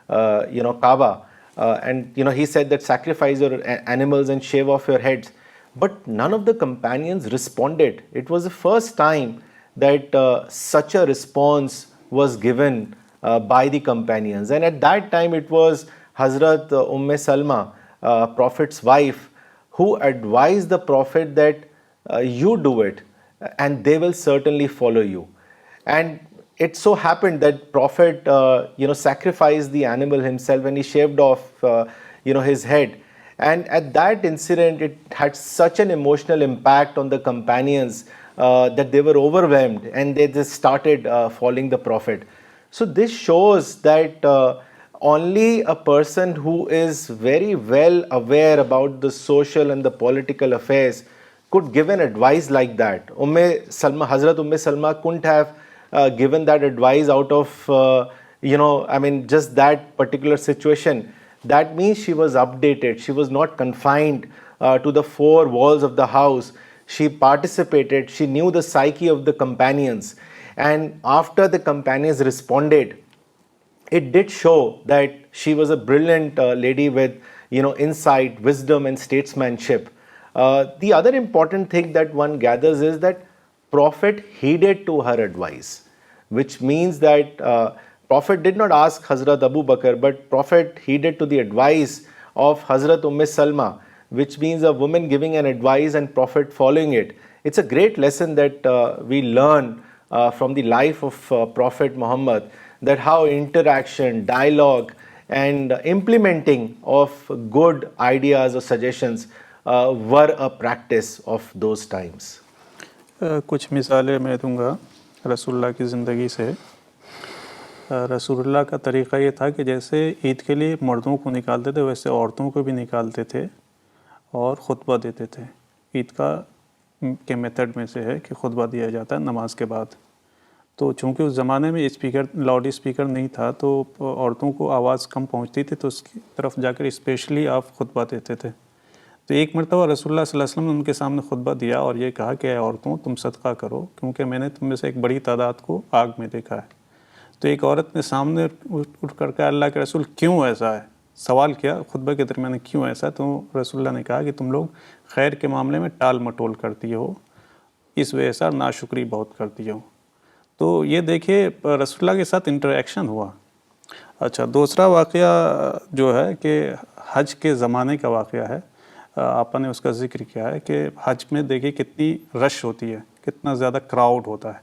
Kaaba, and he said that sacrifice your animals and shave off your heads. But none of the companions responded. It was the first time that such a response was given by the companions. And at that time it was Hazrat Salma, Prophet's wife, who advised the Prophet that you do it and they will certainly follow you. And it so happened that Prophet sacrificed the animal himself and he shaved off his head. And at that incident, it had such an emotional impact on the companions that they were overwhelmed and they just started following the Prophet. So this shows that only a person who is very well aware about the social and the political affairs could give an advice like that. Hazrat Salma couldn't have given that advice out of, just that particular situation. That means she was updated. She was not confined to the four walls of the house. She participated. She knew the psyche of the companions. And after the companions responded, it did show that she was a brilliant lady with, insight, wisdom, and statesmanship. The other important thing that one gathers is that Prophet heeded to her advice, which means that Prophet did not ask Hazrat Abu Bakr, but Prophet heeded to the advice of Hazrat Salma, which means a woman giving an advice and Prophet following it. It's a great lesson that we learn from the life of Prophet Muhammad, that how interaction, dialogue, and implementing of good ideas or suggestions were a practice of those times. کچھ مثالیں میں دوں گا رسول اللہ کی زندگی سے. رسول اللہ کا طریقہ یہ تھا کہ جیسے عید کے لیے مردوں کو نکالتے تھے ویسے عورتوں کو بھی نکالتے تھے اور خطبہ دیتے تھے. عید کے میتھڈ میں سے ہے کہ خطبہ دیا جاتا ہے نماز کے بعد. تو چونکہ اس زمانے میں لاؤڈ اسپیکر نہیں تھا تو عورتوں کو آواز کم پہنچتی تھی، تو اس کی طرف جا کر اسپیشلی آپ خطبہ دیتے تھے. تو ایک مرتبہ رسول اللہ صلی اللہ علیہ وسلم نے ان کے سامنے خطبہ دیا اور یہ کہا کہ اے عورتوں تم صدقہ کرو، کیونکہ میں نے تم میں سے ایک بڑی تعداد کو آگ میں دیکھا ہے. تو ایک عورت نے سامنے اٹھ کر کہا اللہ کے رسول کیوں ایسا ہے؟ سوال کیا خطبہ کے درمیان کیوں ایسا ہے؟ تو رسول اللہ نے کہا کہ تم لوگ خیر کے معاملے میں ٹال مٹول کرتی ہو، اس وجہ سے ناشکری بہت کرتی ہو. تو یہ دیکھیے رسول اللہ کے ساتھ انٹریکشن ہوا. اچھا، دوسرا واقعہ جو ہے کہ حج کے زمانے کا واقعہ ہے. آپ نے اس کا ذکر کیا ہے کہ حج میں دیکھیے کتنی رش ہوتی ہے، کتنا زیادہ کراؤڈ ہوتا ہے.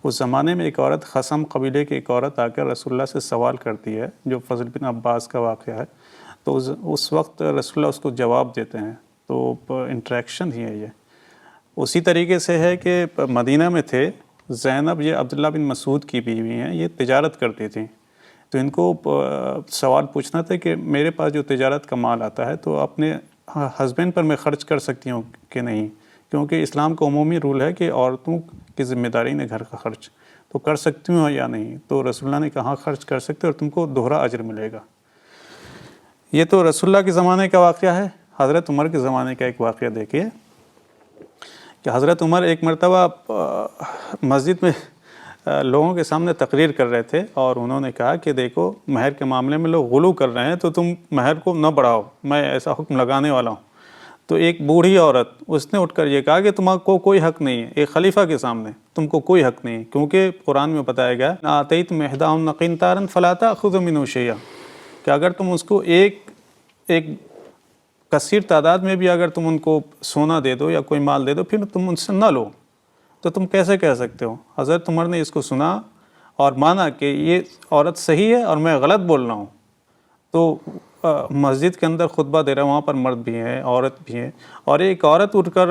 اس زمانے میں ایک عورت خصم قبیلے کی ایک عورت آ کر رسول اللہ سے سوال کرتی ہے، جو فضل بن عباس کا واقعہ ہے. تو اس وقت رسول اللہ اس کو جواب دیتے ہیں. تو انٹریکشن ہی ہے یہ. اسی طریقے سے ہے کہ مدینہ میں تھے زینب، یہ عبداللہ بن مسعود کی بیوی ہیں، یہ تجارت کرتی تھیں. تو ان کو سوال پوچھنا تھا کہ میرے پاس جو تجارت کا مال آتا ہے تو اپنے ہسبینڈ پر میں خرچ کر سکتی ہوں کہ نہیں، کیونکہ اسلام کا عمومی رول ہے کہ عورتوں کی ذمہ داری نے گھر کا خرچ، تو کر سکتی ہوں یا نہیں؟ تو رسول اللہ نے کہا خرچ کر سکتے اور تم کو دوہرا اجر ملے گا. یہ تو رسول اللہ کے زمانے کا واقعہ ہے. حضرت عمر کے زمانے کا ایک واقعہ دیکھیے کہ حضرت عمر ایک مرتبہ مسجد میں لوگوں کے سامنے تقریر کر رہے تھے اور انہوں نے کہا کہ دیکھو مہر کے معاملے میں لوگ غلو کر رہے ہیں تو تم مہر کو نہ بڑھاؤ، میں ایسا حکم لگانے والا ہوں. تو ایک بوڑھی عورت اس نے اٹھ کر یہ کہا کہ تم کو کوئی حق نہیں ہے، ایک خلیفہ کے سامنے تم کو کوئی حق نہیں ہے، کیونکہ قرآن میں بتایا گیا آتیتم احداہن قنطارا فلا تأخذوا منہ شیئا، کہ اگر تم اس کو ایک کثیر تعداد میں بھی اگر تم ان کو سونا دے دو یا کوئی مال دے دو پھر تم ان سے نہ لو، تو تم کیسے کہہ سکتے ہو؟ حضرت عمر نے اس کو سنا اور مانا کہ یہ عورت صحیح ہے اور میں غلط بول رہا ہوں. تو مسجد کے اندر خطبہ دے رہا ہے، وہاں پر مرد بھی ہیں عورت بھی ہیں، اور ایک عورت اٹھ کر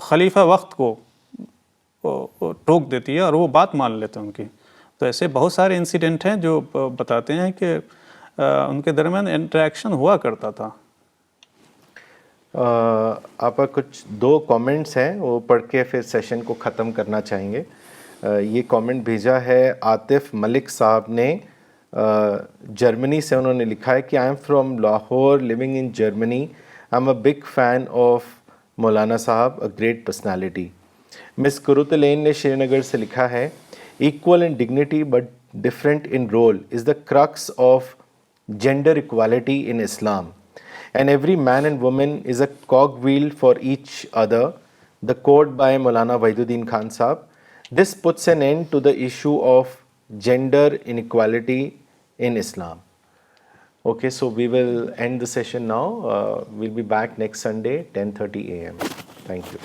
خلیفہ وقت کو ٹوک دیتی ہے اور وہ بات مان لیتے ہیں ان کی. تو ایسے بہت سارے انسیڈنٹ ہیں جو بتاتے ہیں کہ ان کے درمیان انٹریکشن ہوا کرتا تھا. آپ کچھ 2 کامنٹس ہیں وہ پڑھ کے پھر سیشن کو ختم کرنا چاہیں گے. یہ کامنٹ بھیجا ہے عاطف ملک صاحب نے جرمنی سے. انہوں نے لکھا ہے کہ I am from Lahore living in Germany. I am a big fan of Maulana صاحب، اے گریٹ پرسنالٹی. مس کرتلین نے شری نگر سے لکھا ہے equal in dignity but different in role is the crux of gender equality in Islam. And every man and woman is a cogwheel for each other. The quote by Maulana Waiduddin Khan Sahab. This puts an end to the issue of gender inequality in Islam. Okay, so we will end the session now. We'll be back next Sunday, 10:30 a.m. Thank you.